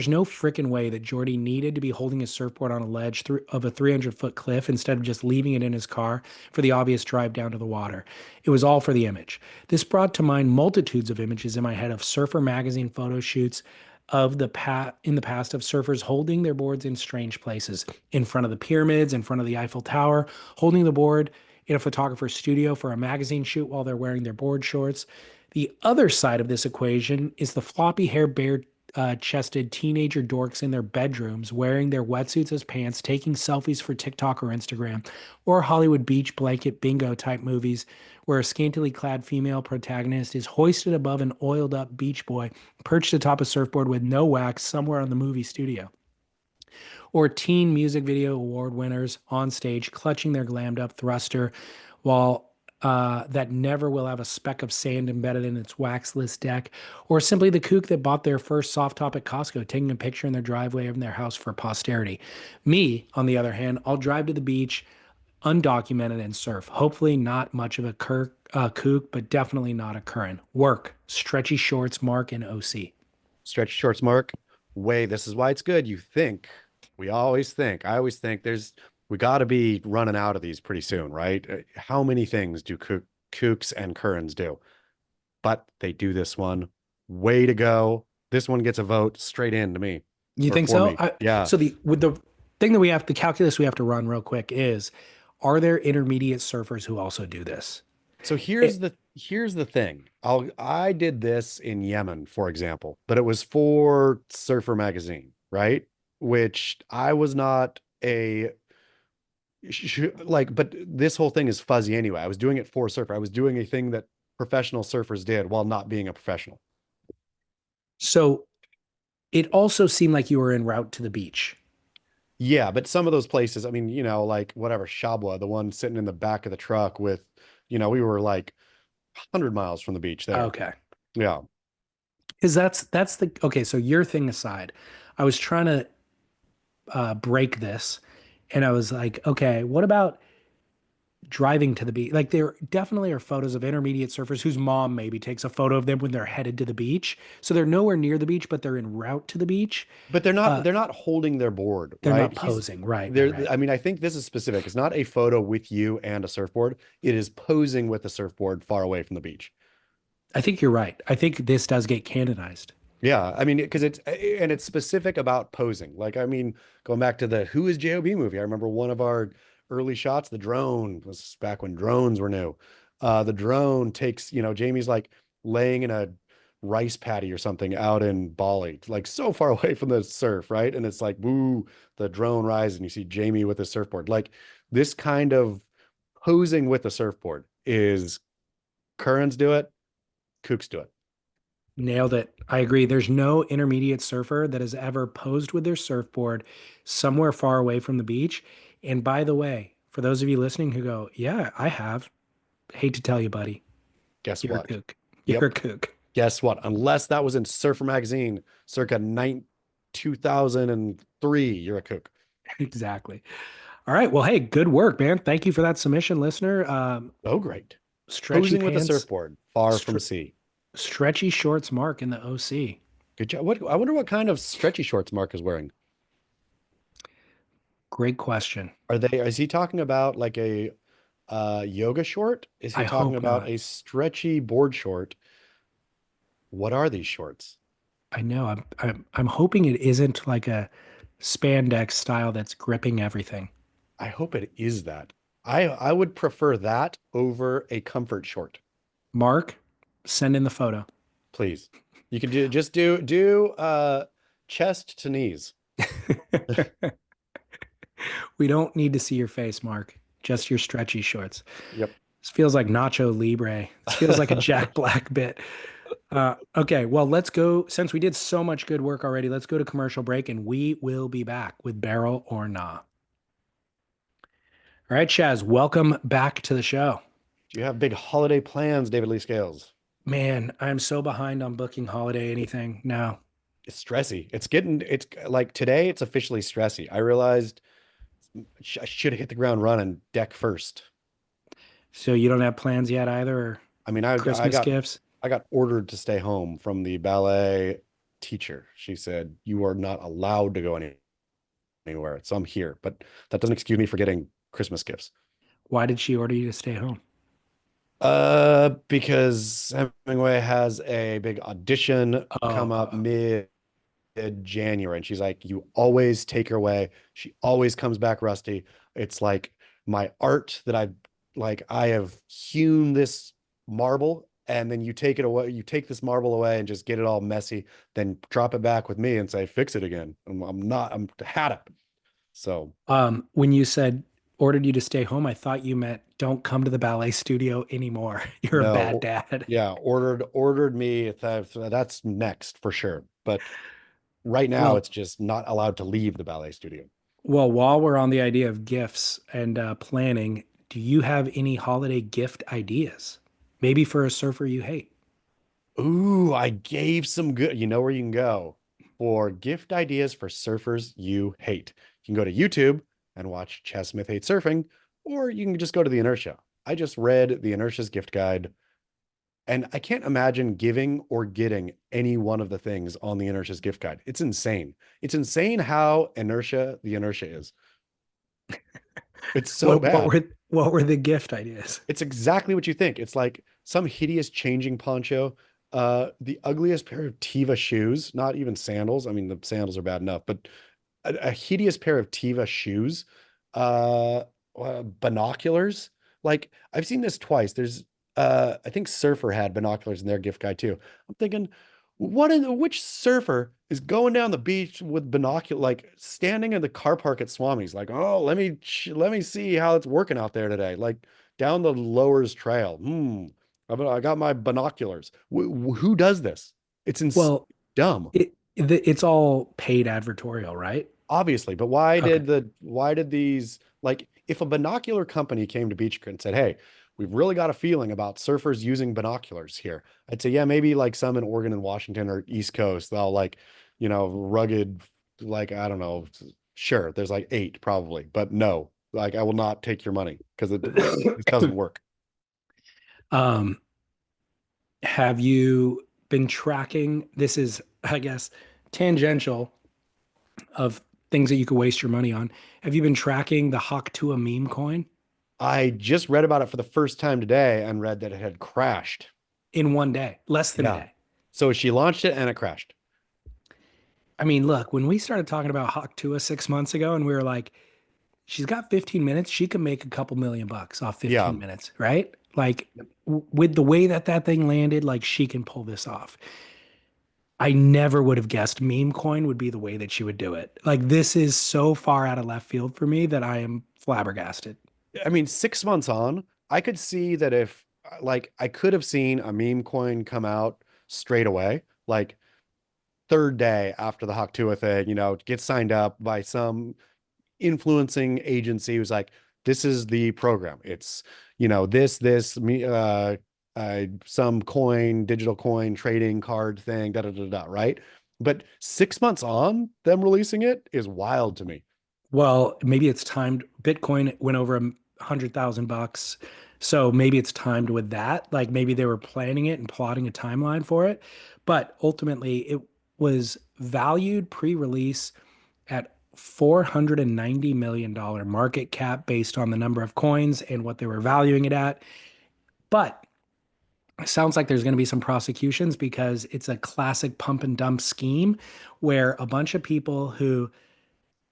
no freaking way that Jordy needed to be holding his surfboard on a ledge of a 300-foot cliff instead of just leaving it in his car for the obvious drive down to the water. It was all for the image. This brought to mind multitudes of images in my head of surfer magazine photo shoots in the past of surfers holding their boards in strange places, in front of the pyramids, in front of the Eiffel Tower, holding the board in a photographer's studio for a magazine shoot while they're wearing their board shorts. The other side of this equation is the floppy hair, bare-chested teenager dorks in their bedrooms wearing their wetsuits as pants, taking selfies for TikTok or Instagram, or Hollywood beach blanket bingo type movies where a scantily clad female protagonist is hoisted above an oiled up beach boy perched atop a surfboard with no wax somewhere on the movie studio. Or teen music video award winners on stage clutching their glammed up thruster while that never will have a speck of sand embedded in its waxless deck, or simply the kook that bought their first soft top at Costco, taking a picture in their driveway of their house for posterity. Me, on the other hand, I'll drive to the beach undocumented and surf. Hopefully not much of a kook, but definitely not a current. Work, stretchy shorts, Mark, and OC. Stretchy shorts, Mark. This is why it's good. We always think, I always think we got to be running out of these pretty soon, right? How many things do 𝐒𝐿𝐧𝐿s and 𝐶urns do? But they do this one. Way to go. This one gets a vote straight in to me. You think so? Yeah. So the thing that the calculus we have to run real quick is, are there intermediate surfers who also do this? So here's the thing. I did this in Yemen, for example, but it was for Surfer Magazine, right? Which I was not but this whole thing is fuzzy anyway. I was doing it for surfer. I was doing a thing that professional surfers did while not being a professional. So it also seemed like you were en route to the beach. Yeah, but some of those places, I mean, like whatever, 𝐶𝐷, the one sitting in the back of the truck with, we were like 100 miles from the beach there. Okay. Yeah. Because okay, so your thing aside, I was trying to break this, and I was like, okay, what about driving to the beach? Like, there definitely are photos of intermediate surfers whose mom maybe takes a photo of them when they're headed to the beach. So they're nowhere near the beach, but they're en route to the beach. But they're not holding their board, They're right? not posing, right? I mean, I think this is specific. It's not a photo with you and a surfboard. It is posing with the surfboard far away from the beach. I think you're right. I think this does get canonized. Yeah, I mean, because it's specific about posing. Like, I mean, going back to the 𝐿𝐭∗ movie, I remember one of our early shots, the drone was back when drones were new. The drone takes, Jamie's like laying in a rice paddy or something out in Bali, like so far away from the surf, right? And it's like, woo, the drone rises and you see Jamie with a surfboard. Like, this kind of posing with a surfboard is 𝐶urns do it, 𝐒𝐿𝐧𝐿s do it. Nailed it. I agree. There's no intermediate surfer that has ever posed with their surfboard somewhere far away from the beach. And by the way, for those of you listening who go, yeah, I have, hate to tell you, buddy. Guess You're what? a kook. You're a kook. Guess what? Unless that was in Surfer Magazine circa 2003, you're a kook. Exactly. All right. Well, hey, good work, man. Thank you for that submission, listener. Oh, great. Stretchy Posing with a pants, surfboard, far from sea. stretchy shorts, Mark, in the OC. Good job. I wonder what kind of stretchy shorts Mark is wearing. Great question. Is he talking about like a yoga short? Is he I talking hope about not. a stretchy board short? What are these shorts? I know. I'm hoping it isn't like a spandex style that's gripping everything. I hope it is that. I would prefer that over a comfort short. Mark, send in the photo. Please. You can do chest to knees. We don't need to see your face, Mark. just your stretchy shorts. Yep. This feels like Nacho Libre. This feels like a Jack Black bit. Okay, well, let's go. Since we did so much good work already, let's go to commercial break and we will be back with Barrel or Nah. All right, Chaz, welcome back to the show. Do you have big holiday plans, David Lee Scales? Man, I'm so behind on booking holiday anything now. It's stressy. It's like today, it's officially stressy. I realized I should have hit the ground running deck first. So you don't have plans yet either, or I mean, I Christmas got gifts? I got ordered to stay home from the ballet teacher. She said, you are not allowed to go anywhere. So I'm here, but that doesn't excuse me for getting Christmas gifts. Why did she order you to stay home? Because Hemingway has a big audition come up Oh, mid-January, and she's like, you always take her away. She always comes back rusty. It's like my art that I have hewn this marble, and then you take it away, you take this marble away and just get it all messy, then drop it back with me and say, fix it again. I'm had it. So when you said ordered you to stay home, I thought you meant don't come to the ballet studio anymore. You're a bad no, dad. yeah, ordered me. That's next for sure. But right now, Well, it's just not allowed to leave the ballet studio. well, while we're on the idea of gifts and planning, do you have any holiday gift ideas? Maybe for a surfer you hate. Ooh, I gave some good. You know where you can go for gift ideas for surfers you hate. You can go to YouTube and watch Chaz Smith Hates Surfing, or you can just go to the Inertia. I just read the Inertia's gift guide, and I can't imagine giving or getting any one of the things on the Inertia's gift guide. It's insane. It's insane how the Inertia is. It's so What bad. were the gift ideas? It's exactly what you think. It's like some hideous changing poncho, the ugliest pair of Teva shoes, not even sandals. I mean, the sandals are bad enough, but a hideous pair of Teva shoes, uh, binoculars. Like I've seen this twice. I think Surfer had binoculars in their gift guide too. I'm thinking, which surfer is going down the beach with binocular, like standing in the car park at Swami's, like, oh, let me see how it's working out there today, like down the Lowers Trail. I got my binoculars. Who does this? Well, Dumb, it's all paid advertorial, right? obviously. But Okay. why did these, like, if a binocular company came to Beachgrit and said, hey, we've really got a feeling about surfers using binoculars here, I'd say, yeah, maybe like some in Oregon and Washington or East Coast, they'll like, rugged, like, I don't know, sure, there's like 8 probably, but no, like I will not take your money because it doesn't work. Um, have you been tracking? This is, I guess, tangential of things that you could waste your money on. Have you been tracking the Hawk-Tua meme coin I just read about it for the first time today and read that it had crashed. in one day, less than a Yeah. day? So she launched it and it crashed. I mean, look, when we started talking about Hawk-Tua 6 months ago, and we were like, she's got 15 minutes, she could make a couple $1 million off Yeah. 15 minutes, right? Like with the way that that thing landed, like she can pull this off. I never would have guessed meme coin would be the way that she would do it. Like this is so far out of left field for me that I am flabbergasted. I mean, 6 months on, I could see that if like I could have seen a meme coin come out straight away, like third day after the Hawk-Tua thing, get signed up by some influencing agency who's like, this is the program. It's, this, me, some coin, digital coin trading card thing, da da da da, right? But 6 months on, them releasing it is wild to me. Well, maybe it's timed. Bitcoin went over $100,000. So maybe it's timed with that. Like maybe they were planning it and plotting a timeline for it. But ultimately, it was valued pre-release at $490 million market cap based on the number of coins and what they were valuing it at. But it sounds like there's going to be some prosecutions because it's a classic pump and dump scheme where a bunch of people who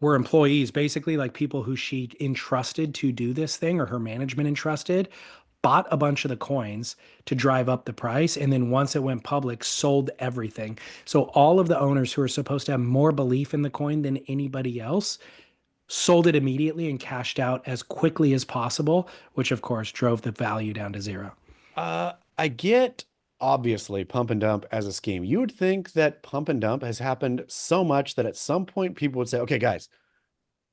were employees, basically like people who she entrusted to do this thing or her management entrusted, bought a bunch of the coins to drive up the price. And then once it went public, sold everything. So all of the owners who are supposed to have more belief in the coin than anybody else sold it immediately and cashed out as quickly as possible, which of course drove the value down to zero. I get obviously pump and dump as a scheme. You would think that pump and dump has happened so much that at some point people would say, okay, guys,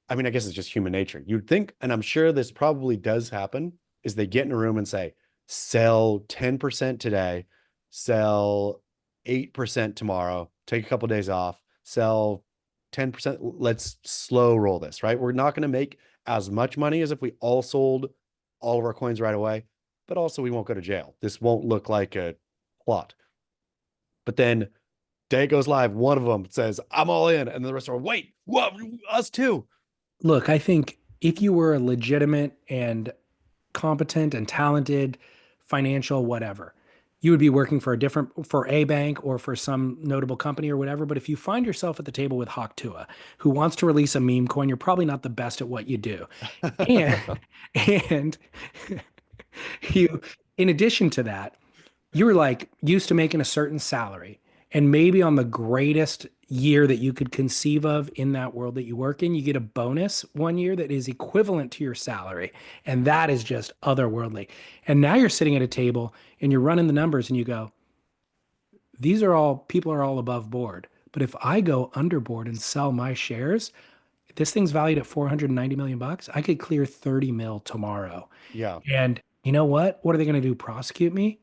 I mean, I guess it's just human nature. You'd think, and I'm sure this probably does happen, is they get in a room and say, sell 10% today, sell 8% tomorrow, take a couple of days off, sell 10%. Let's slow roll this, right? We're not going to make as much money as if we all sold all of our coins right away, but also we won't go to jail. This won't look like a plot. But then day goes live, one of them says, I'm all in. And the rest are, wait, what? Us too. Look, I think if you were a legitimate and competent and talented financial whatever, you would be working for a bank or for some notable company or whatever. But if you find yourself at the table with Hawk-Tua, who wants to release a meme coin, you're probably not the best at what you do. And and you, in addition to that, you were like used to making a certain salary, and maybe on the greatest year that you could conceive of in that world that you work in, you get a bonus one year that is equivalent to your salary, and that is just otherworldly. And now you're sitting at a table and you're running the numbers and you go, these are all people are all above board, but if I go under board and sell my shares, this thing's valued at 490 million bucks. I could clear 30 mil tomorrow. Yeah. And you know what are they going to do, prosecute me?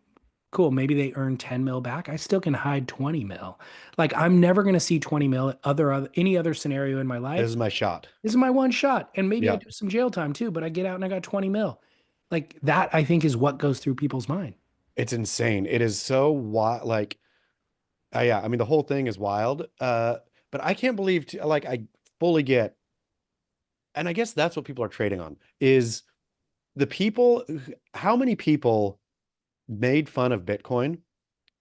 Cool, maybe they earn 10 mil back. I still can hide 20 mil. Like, I'm never going to see 20 mil any other scenario in my life. This is my shot. This is my one shot. And maybe I Yeah. do some jail time too, but I get out and I got 20 mil. Like, that I think is what goes through people's mind. It's insane. It is so wild. Like, yeah, I mean, the whole thing is wild. But I can't believe, like, I fully get, and I guess that's what people are trading on is the people, how many people made fun of Bitcoin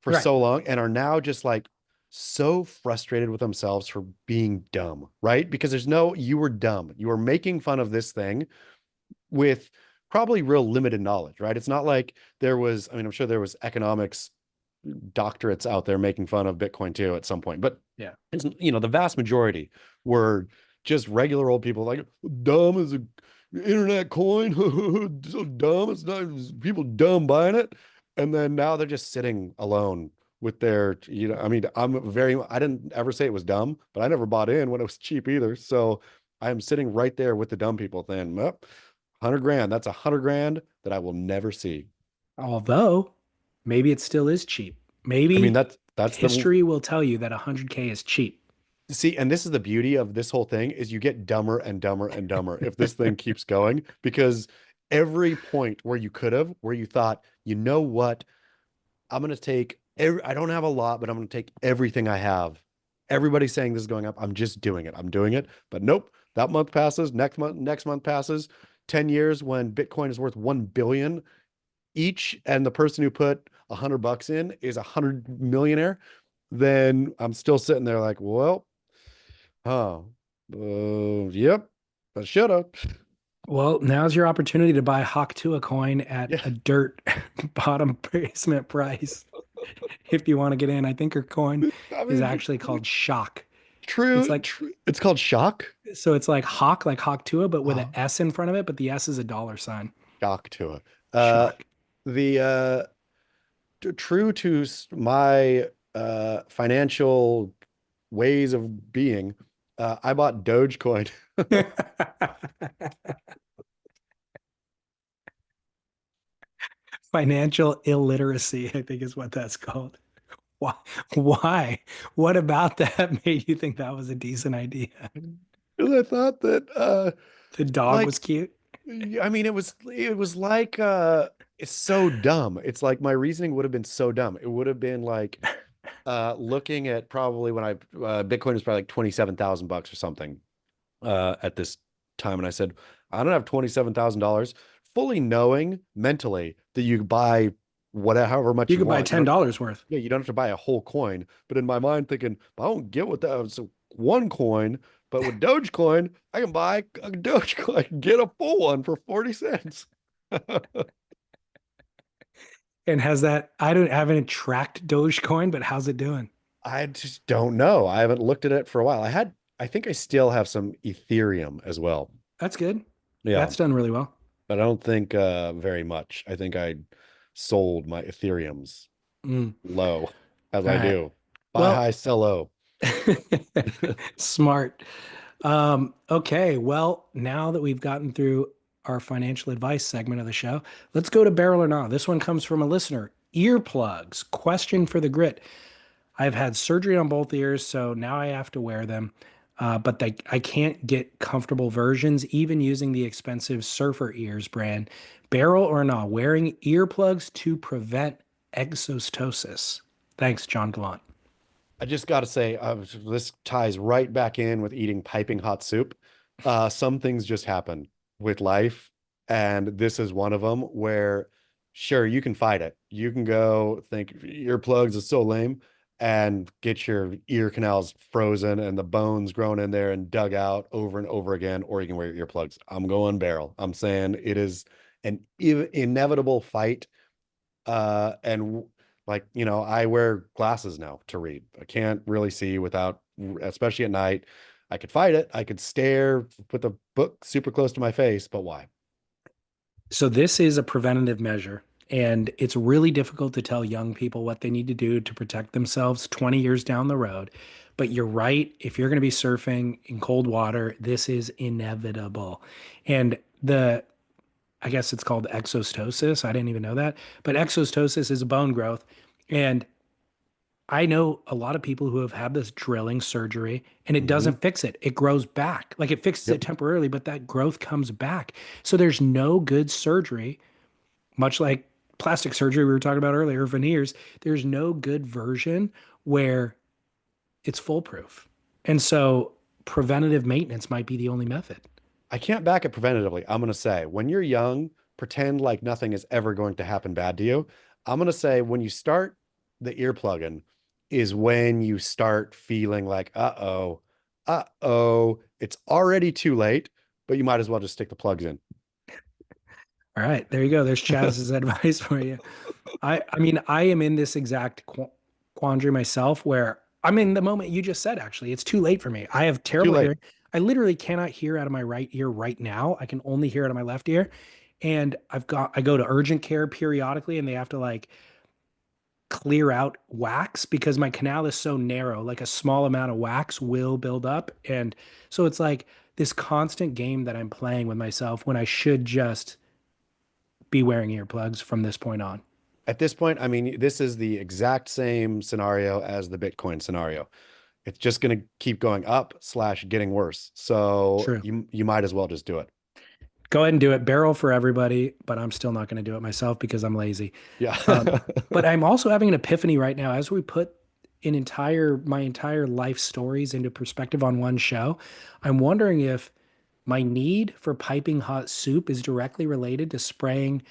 for Right. so long and are now just like so frustrated with themselves for being dumb, right? Because you were dumb. You were making fun of this thing with probably real limited knowledge, right? It's not like there was, I mean, I'm sure there was economics doctorates out there making fun of Bitcoin too at some point, but Yeah. it's, the vast majority were just regular old people like dumb as a internet coin. So dumb. It's not people dumb buying it. And then now they're just sitting alone with their, I mean, I didn't ever say it was dumb, but I never bought in when it was cheap either. So I'm sitting right there with the dumb people then, 100 grand. That's 100 grand that I will never see. Although maybe it still is cheap. I mean, Maybe that's history will tell you that 100K is cheap. See, and this is the beauty of this whole thing is you get dumber and dumber and dumber if this thing keeps going, because every point where you thought, you know what, I'm going to take, I don't have a lot, but I'm going to take everything I have. Everybody's saying this is going up. I'm just doing it. I'm doing it. But nope, that month passes, next month passes, 10 years when Bitcoin is worth 1 billion each, and the person who put $100 in is 100 millionaire, then I'm still sitting there like, well, yep, I should have. Well, now's your opportunity to buy Hawk-Tua coin at Yeah. a dirt bottom basement price. If you want to get in, I think her coin I is mean, actually called Shock. true. It's like It's called Shock. so it's like Hawk-Tua, but with an Oh, S in front of it, but the S is a dollar sign. Shock to it. Shock. The true to my financial ways of being, I bought Dogecoin. Financial illiteracy, I think is what that's called. Why? Why? What about that made you think that was a decent idea? Because I thought that The dog like was cute. I mean, it was like it's so dumb. It's like my reasoning would have been so dumb. It would have been like looking at probably when Bitcoin was probably like 27,000 bucks or something at this time, and I said, I don't have $27,000, fully knowing mentally that you could buy whatever, however much You you could buy want. $10 worth. Yeah, you don't have to buy a whole coin. But in my mind, thinking, I don't get what that was, one coin. But with Dogecoin, I can buy a Dogecoin, get a full one for 40 cents. And I haven't tracked Dogecoin, but how's it doing? I just don't know. I haven't looked at it for a while. I had I think I still have some Ethereum as well. That's good. Yeah, That's done really well. but I don't think very much. I think I sold my Ethereums Mm. low, as All I right. do. Buy Well, high, sell low. smart. Okay. Well, now that we've gotten through our financial advice segment of the show, let's go to Barrel or Not. This one comes from a listener. Earplugs. Question for the grit. I've had surgery on both ears, so now I have to wear them. But I can't get comfortable versions, even using the expensive Surfer Ears brand. Barrel or not, wearing earplugs to prevent exostosis. Thanks, John Gallant. I just got to say, this ties right back in with eating piping hot soup. Some things just happen with life, and this is one of them where, sure, you can fight it. You can go think earplugs is so lame and get your ear canals frozen and the bones grown in there and dug out over and over again, or you can wear your earplugs. I'm going barrel. I'm saying it is an inevitable fight. And like, I wear glasses now to read. I can't really see without, especially at night. I could fight it. I could stare, put the book super close to my face, but why? So this is a preventative measure, and it's really difficult to tell young people what they need to do to protect themselves 20 years down the road. But you're right, if you're going to be surfing in cold water, this is inevitable. And I guess it's called exostosis. I didn't even know that. But exostosis is a bone growth. And I know a lot of people who have had this drilling surgery and it Hmm. doesn't fix it. It grows back. Like it fixes it Yep. temporarily, but that growth comes back. So there's no good surgery, much like plastic surgery we were talking about earlier, veneers. There's no good version where it's foolproof. And so preventative maintenance might be the only method. I can't back it preventatively. I'm going to say when you're young, pretend like nothing is ever going to happen bad to you. I'm going to say when you start the earplugging is when you start feeling like, it's already too late, but you might as well just stick the plugs in. All right, there you go. There's Chaz's advice for you. I mean, I am in this exact quandary myself where I'm in the moment you just said, actually. It's too late for me. I have Too terrible late. hearing. I literally cannot hear out of my right ear right now. I can only hear out of my left ear. And I go to urgent care periodically and they have to like clear out wax because my canal is so narrow. Like a small amount of wax will build up. And so it's like this constant game that I'm playing with myself when I should just be wearing earplugs from this point on. At this point, I mean, this is the exact same scenario as the Bitcoin scenario. It's just going to keep going up slash getting worse. So True. you might as well just do it. Go ahead and do it. Barrel for everybody, but I'm still not going to do it myself because I'm lazy. Yeah. Um, but I'm also having an epiphany right now as we put my entire life stories into perspective on one show. I'm wondering if my need for piping hot soup is directly related to spraying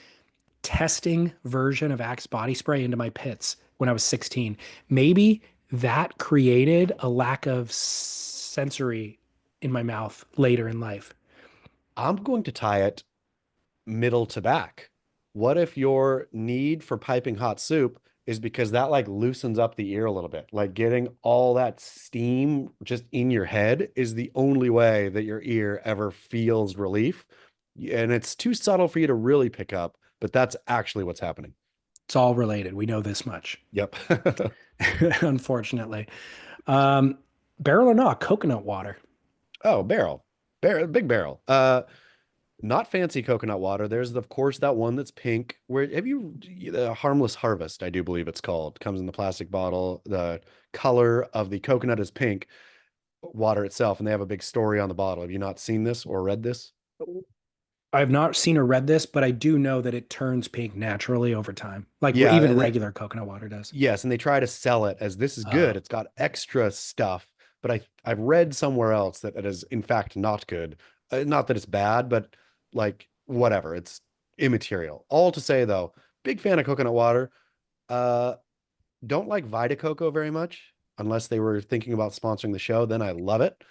testing version of Axe body spray into my pits when I was 16. Maybe that created a lack of sensory in my mouth later in life. I'm going to tie it middle to back. What if your need for piping hot soup is because that like loosens up the ear a little bit? Like getting all that steam just in your head is the only way that your ear ever feels relief. And it's too subtle for you to really pick up, but that's actually what's happening. It's all related. We know this much, Yep. unfortunately. Um, Barrel or not, coconut water. Oh, big barrel. Not fancy coconut water. There's of course that one that's pink. Where have you the Harmless Harvest, I do believe it's called. Comes in the plastic bottle. The color of the coconut is pink, water itself, and they have a big story on the bottle. Have you not seen this or read this? I've not seen or read this, but I do know that it turns pink naturally over time, like Yeah, even and regular coconut water does. yes, and they try to sell it as this is good. Oh, It's got extra stuff, but I've read somewhere else that it is in fact not good. Not that it's bad, but like whatever, it's immaterial. All to say though, big fan of coconut water. Uh, don't like Vita Coco very much, unless they were thinking about sponsoring the show. Then I love it.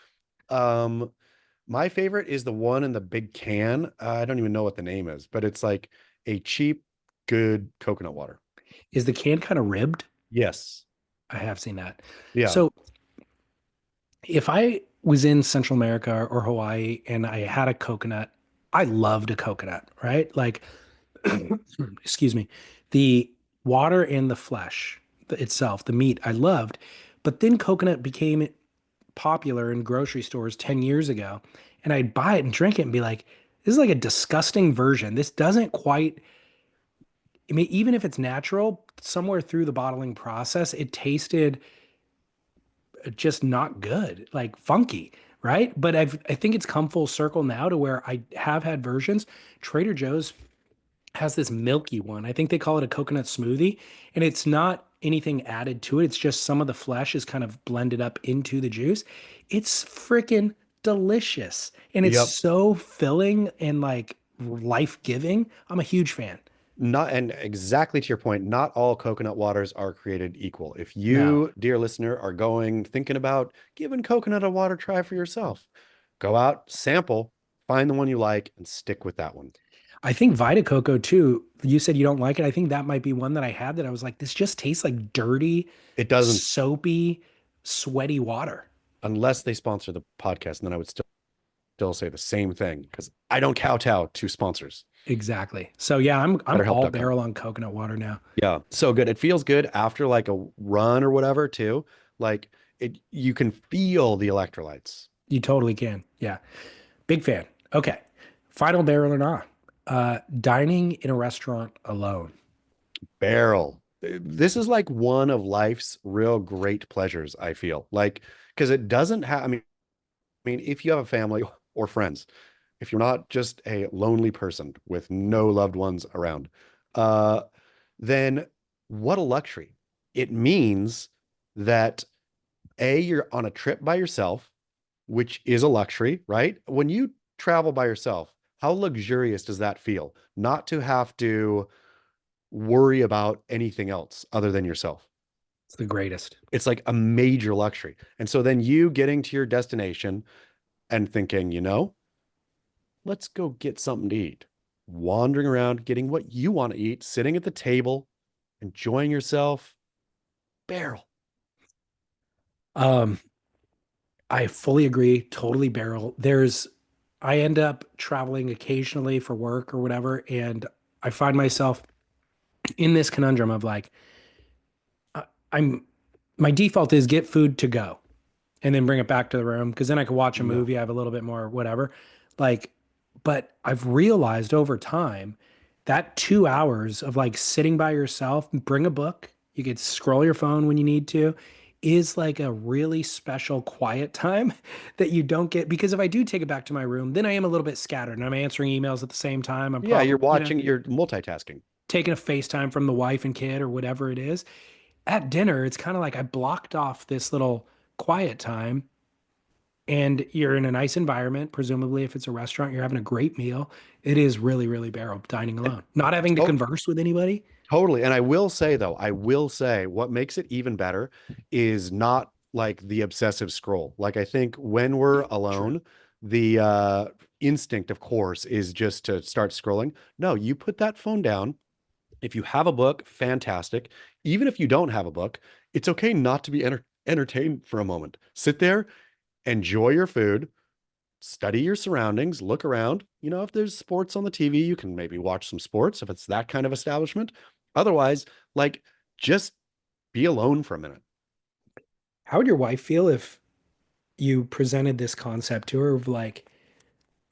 Um, my favorite is the one in the big can. I don't even know what the name is, but it's like a cheap, good coconut water. is the can kind of ribbed? Yes. I have seen that. Yeah. So if I was in Central America or Hawaii and I had a coconut, I loved a coconut, right? Like, excuse me, the water and the flesh itself, the meat, I loved. But then coconut became popular in grocery stores 10 years ago. And I'd buy it and drink it and be like, this is like a disgusting version. This doesn't quite, I mean, even if it's natural, somewhere through the bottling process, it tasted just not good, like funky, right? But I think it's come full circle now to where I have had versions. Trader Joe's has this milky one. I think they call it a coconut smoothie, and it's not anything added to it. It's just some of the flesh is kind of blended up into the juice. It's freaking delicious, and it's Yep. so filling and like life-giving. I'm a huge fan. Not, and exactly to your point, not all coconut waters are created equal. If No. you, dear listener, are thinking about giving coconut a water try for yourself, go out, sample, find the one you like, and stick with that one. I think Vita Coco too. You said you don't like it. I think that might be one that I had that I was like, this just tastes like dirty, It doesn't, soapy, sweaty water. unless they sponsor the podcast, and then I would still say the same thing because I don't kowtow to sponsors. Exactly. So yeah, I'm all BetterHelp.com. barrel on coconut water now. Yeah, so good. It feels good after like a run or whatever too. Like you can feel the electrolytes. You totally can. Yeah. Big fan. Okay. Final barrel or not. Dining in a restaurant alone. Barrel. This is like one of life's real great pleasures, I feel. Like, because it doesn't have, I mean, if you have a family or friends, if you're not just a lonely person with no loved ones around, uh, then what a luxury. It means that you're on a trip by yourself, which is a luxury, right? When you travel by yourself, how luxurious does that feel? Not to have to worry about anything else other than yourself. It's the greatest. It's like a major luxury. And so then you getting to your destination and thinking, let's go get something to eat. Wandering around, getting what you want to eat, sitting at the table, enjoying yourself. Barrel. Um, I fully agree. Totally barrel. I end up traveling occasionally for work or whatever, and I find myself in this conundrum of like, I'm my default is get food to go and then bring it back to the room because then I could watch a Yeah. movie. I have a little bit more whatever. Like, but I've realized over time that 2 hours of like sitting by yourself, bring a book, you could scroll your phone when you need to, is like a really special quiet time that you don't get because if I do take it back to my room, then I am a little bit scattered and I'm answering emails at the same time. I'm Yeah, probably, you're watching, you're multitasking. taking a FaceTime from the wife and kid or whatever it is. At dinner, it's kind of like I blocked off this little quiet time and you're in a nice environment. Presumably, if it's a restaurant, you're having a great meal. It is really, really barrel dining alone, not having to Oh, converse with anybody. totally. And I will say though, what makes it even better is not like the obsessive scroll. Like I think when we're True. alone, the instinct, of course, is just to start scrolling. No, you put that phone down. If you have a book, fantastic. Even if you don't have a book, it's okay not to be entertained for a moment. Sit there, enjoy your food, study your surroundings, look around. If there's sports on the TV, you can maybe watch some sports if it's that kind of establishment. Otherwise, like just be alone for a minute. How would your wife feel if you presented this concept to her of like,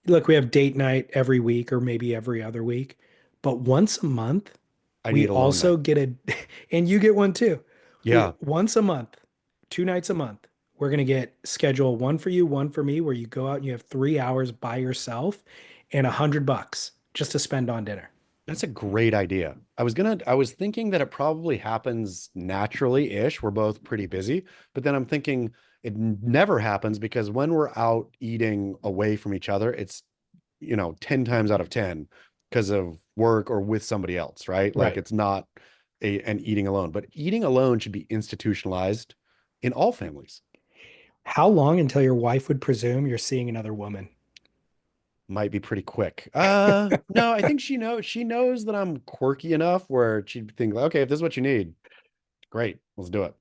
look, we have date night every week or maybe every other week, but once a month, I we need alone also night. get and you get one too. We Yeah, once a month, 2 nights a month, we're gonna get schedule one for you, one for me, where you go out and you have 3 hours by yourself and $100 just to spend on dinner. that's a great idea. I was thinking that it probably happens naturally-ish. We're both pretty busy, but then I'm thinking it never happens because when we're out eating away from each other, it's 10 times out of 10 because of work or with somebody else, right? Like Right. it's not an eating alone, but eating alone should be institutionalized in all families. How long until your wife would presume you're seeing another woman? Might be pretty quick. No, I think she knows that I'm quirky enough where she'd think, okay, if this is what you need, great, let's do it.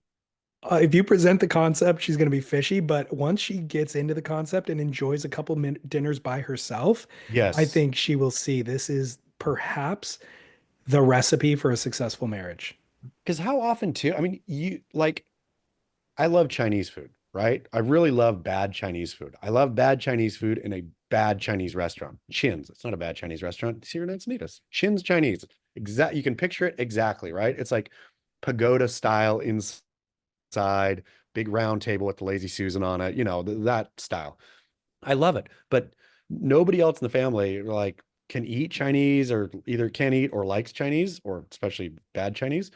If you present the concept, she's going to be fishy. But once she gets into the concept and enjoys a couple dinners by herself, I Yes. think she will see this is perhaps the recipe for a successful marriage. Because how often too, I mean, you like, I love Chinese food, right? I really love bad Chinese food. I love bad Chinese food in a bad Chinese restaurant. Chin's. It's not a bad Chinese restaurant. It's here in Encinitas. Chin's Chinese. Exact. You can picture it exactly, right? It's like pagoda style inside, big round table with the lazy Susan on it, that style. I love it. But nobody else in the family like can eat Chinese or either can eat or likes Chinese or especially bad Chinese.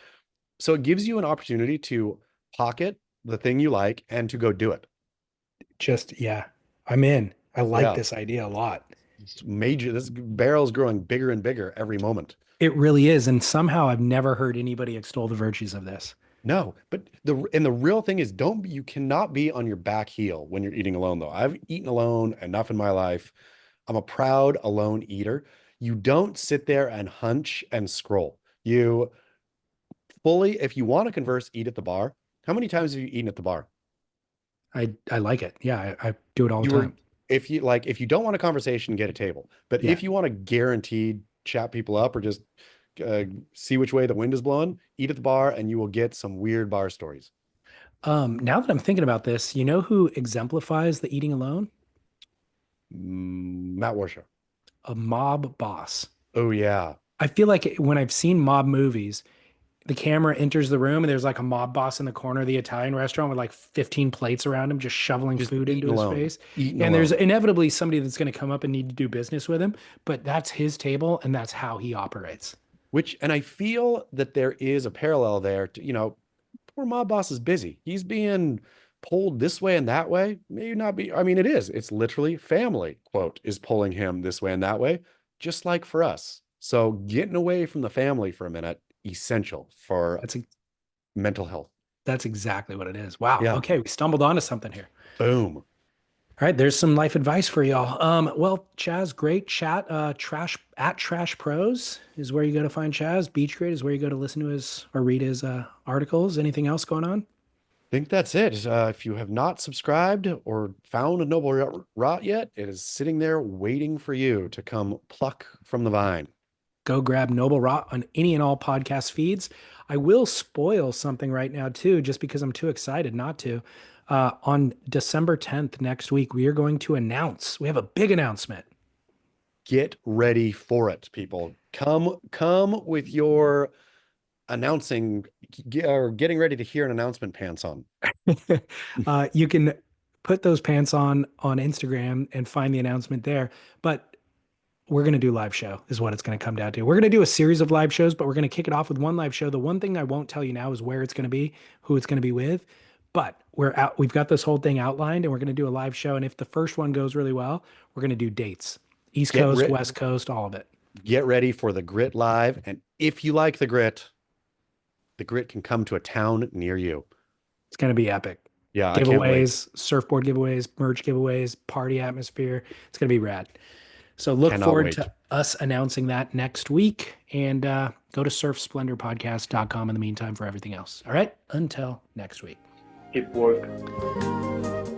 So it gives you an opportunity to pocket the thing you like and to go do it. Just, yeah, I'm in. I like Yeah. this idea a lot. It's major. This barrel's growing bigger and bigger every moment. It really is. And somehow I've never heard anybody extol the virtues of this. No, but the real thing is you cannot be on your back heel when you're eating alone though. I've eaten alone enough in my life. I'm a proud alone eater. You don't sit there and hunch and scroll. You fully, if you want to converse, eat at the bar. How many times have you eaten at the bar? I like it. Yeah, I do it all the You were, time. if you don't want a conversation, get a table. But Yeah. if you want to guaranteed chat people up or just see which way the wind is blowing, eat at the bar and you will get some weird bar stories. Now that I'm thinking about this, you know who exemplifies the eating alone? Matt Warshaw. A mob boss. Oh yeah. I feel like when I've seen mob movies, the camera enters the room and there's like a mob boss in the corner of the Italian restaurant with like 15 plates around him, just shoveling Just food into eating his alone. face. Eating And there's alone. inevitably somebody that's going to come up and need to do business with him, but that's his table and that's how he operates. And I feel that there is a parallel there to, poor mob boss is busy. He's being pulled this way and that way. Maybe not be, I mean, it is. It's literally family, quote, is pulling him this way and that way, just like for us. So getting away from the family for a minute, essential for That's mental health. that's exactly what it is. Wow. Yeah. Okay, we stumbled onto something here. Boom. All right, there's some life advice for y'all. Well, Chaz, great chat. Trash Pros is where you go to find Chaz. Beachgrit is where you go to listen to his or read his articles. Anything else going on? I think that's it. If you have not subscribed or found a noble rot yet, it is sitting there waiting for you to come pluck from the vine. Go grab Noble Rot on any and all podcast feeds. I will spoil something right now too, just because I'm too excited not to. On December 10th next week, we are going to announce. We have a big announcement. Get ready for it, people. Come with your announcing or getting ready to hear an announcement pants on. You can put those pants on Instagram and find the announcement there. But we're going to do live show is what it's going to come down to. We're going to do a series of live shows, but we're going to kick it off with one live show. The one thing I won't tell you now is where it's going to be, who it's going to be with, but we've got this whole thing outlined and we're going to do a live show. And if the first one goes really well, we're going to do dates, East Coast, West Coast, all of it. Get ready for the Grit Live. And if you like the Grit can come to a town near you. It's going to be epic. Yeah. I can't wait. Giveaways, surfboard giveaways, merch giveaways, party atmosphere. It's going to be rad. So look Cannot forward wait. to us announcing that next week, and go to surfsplendorpodcast.com in the meantime for everything else. All right. Until next week. Keep work.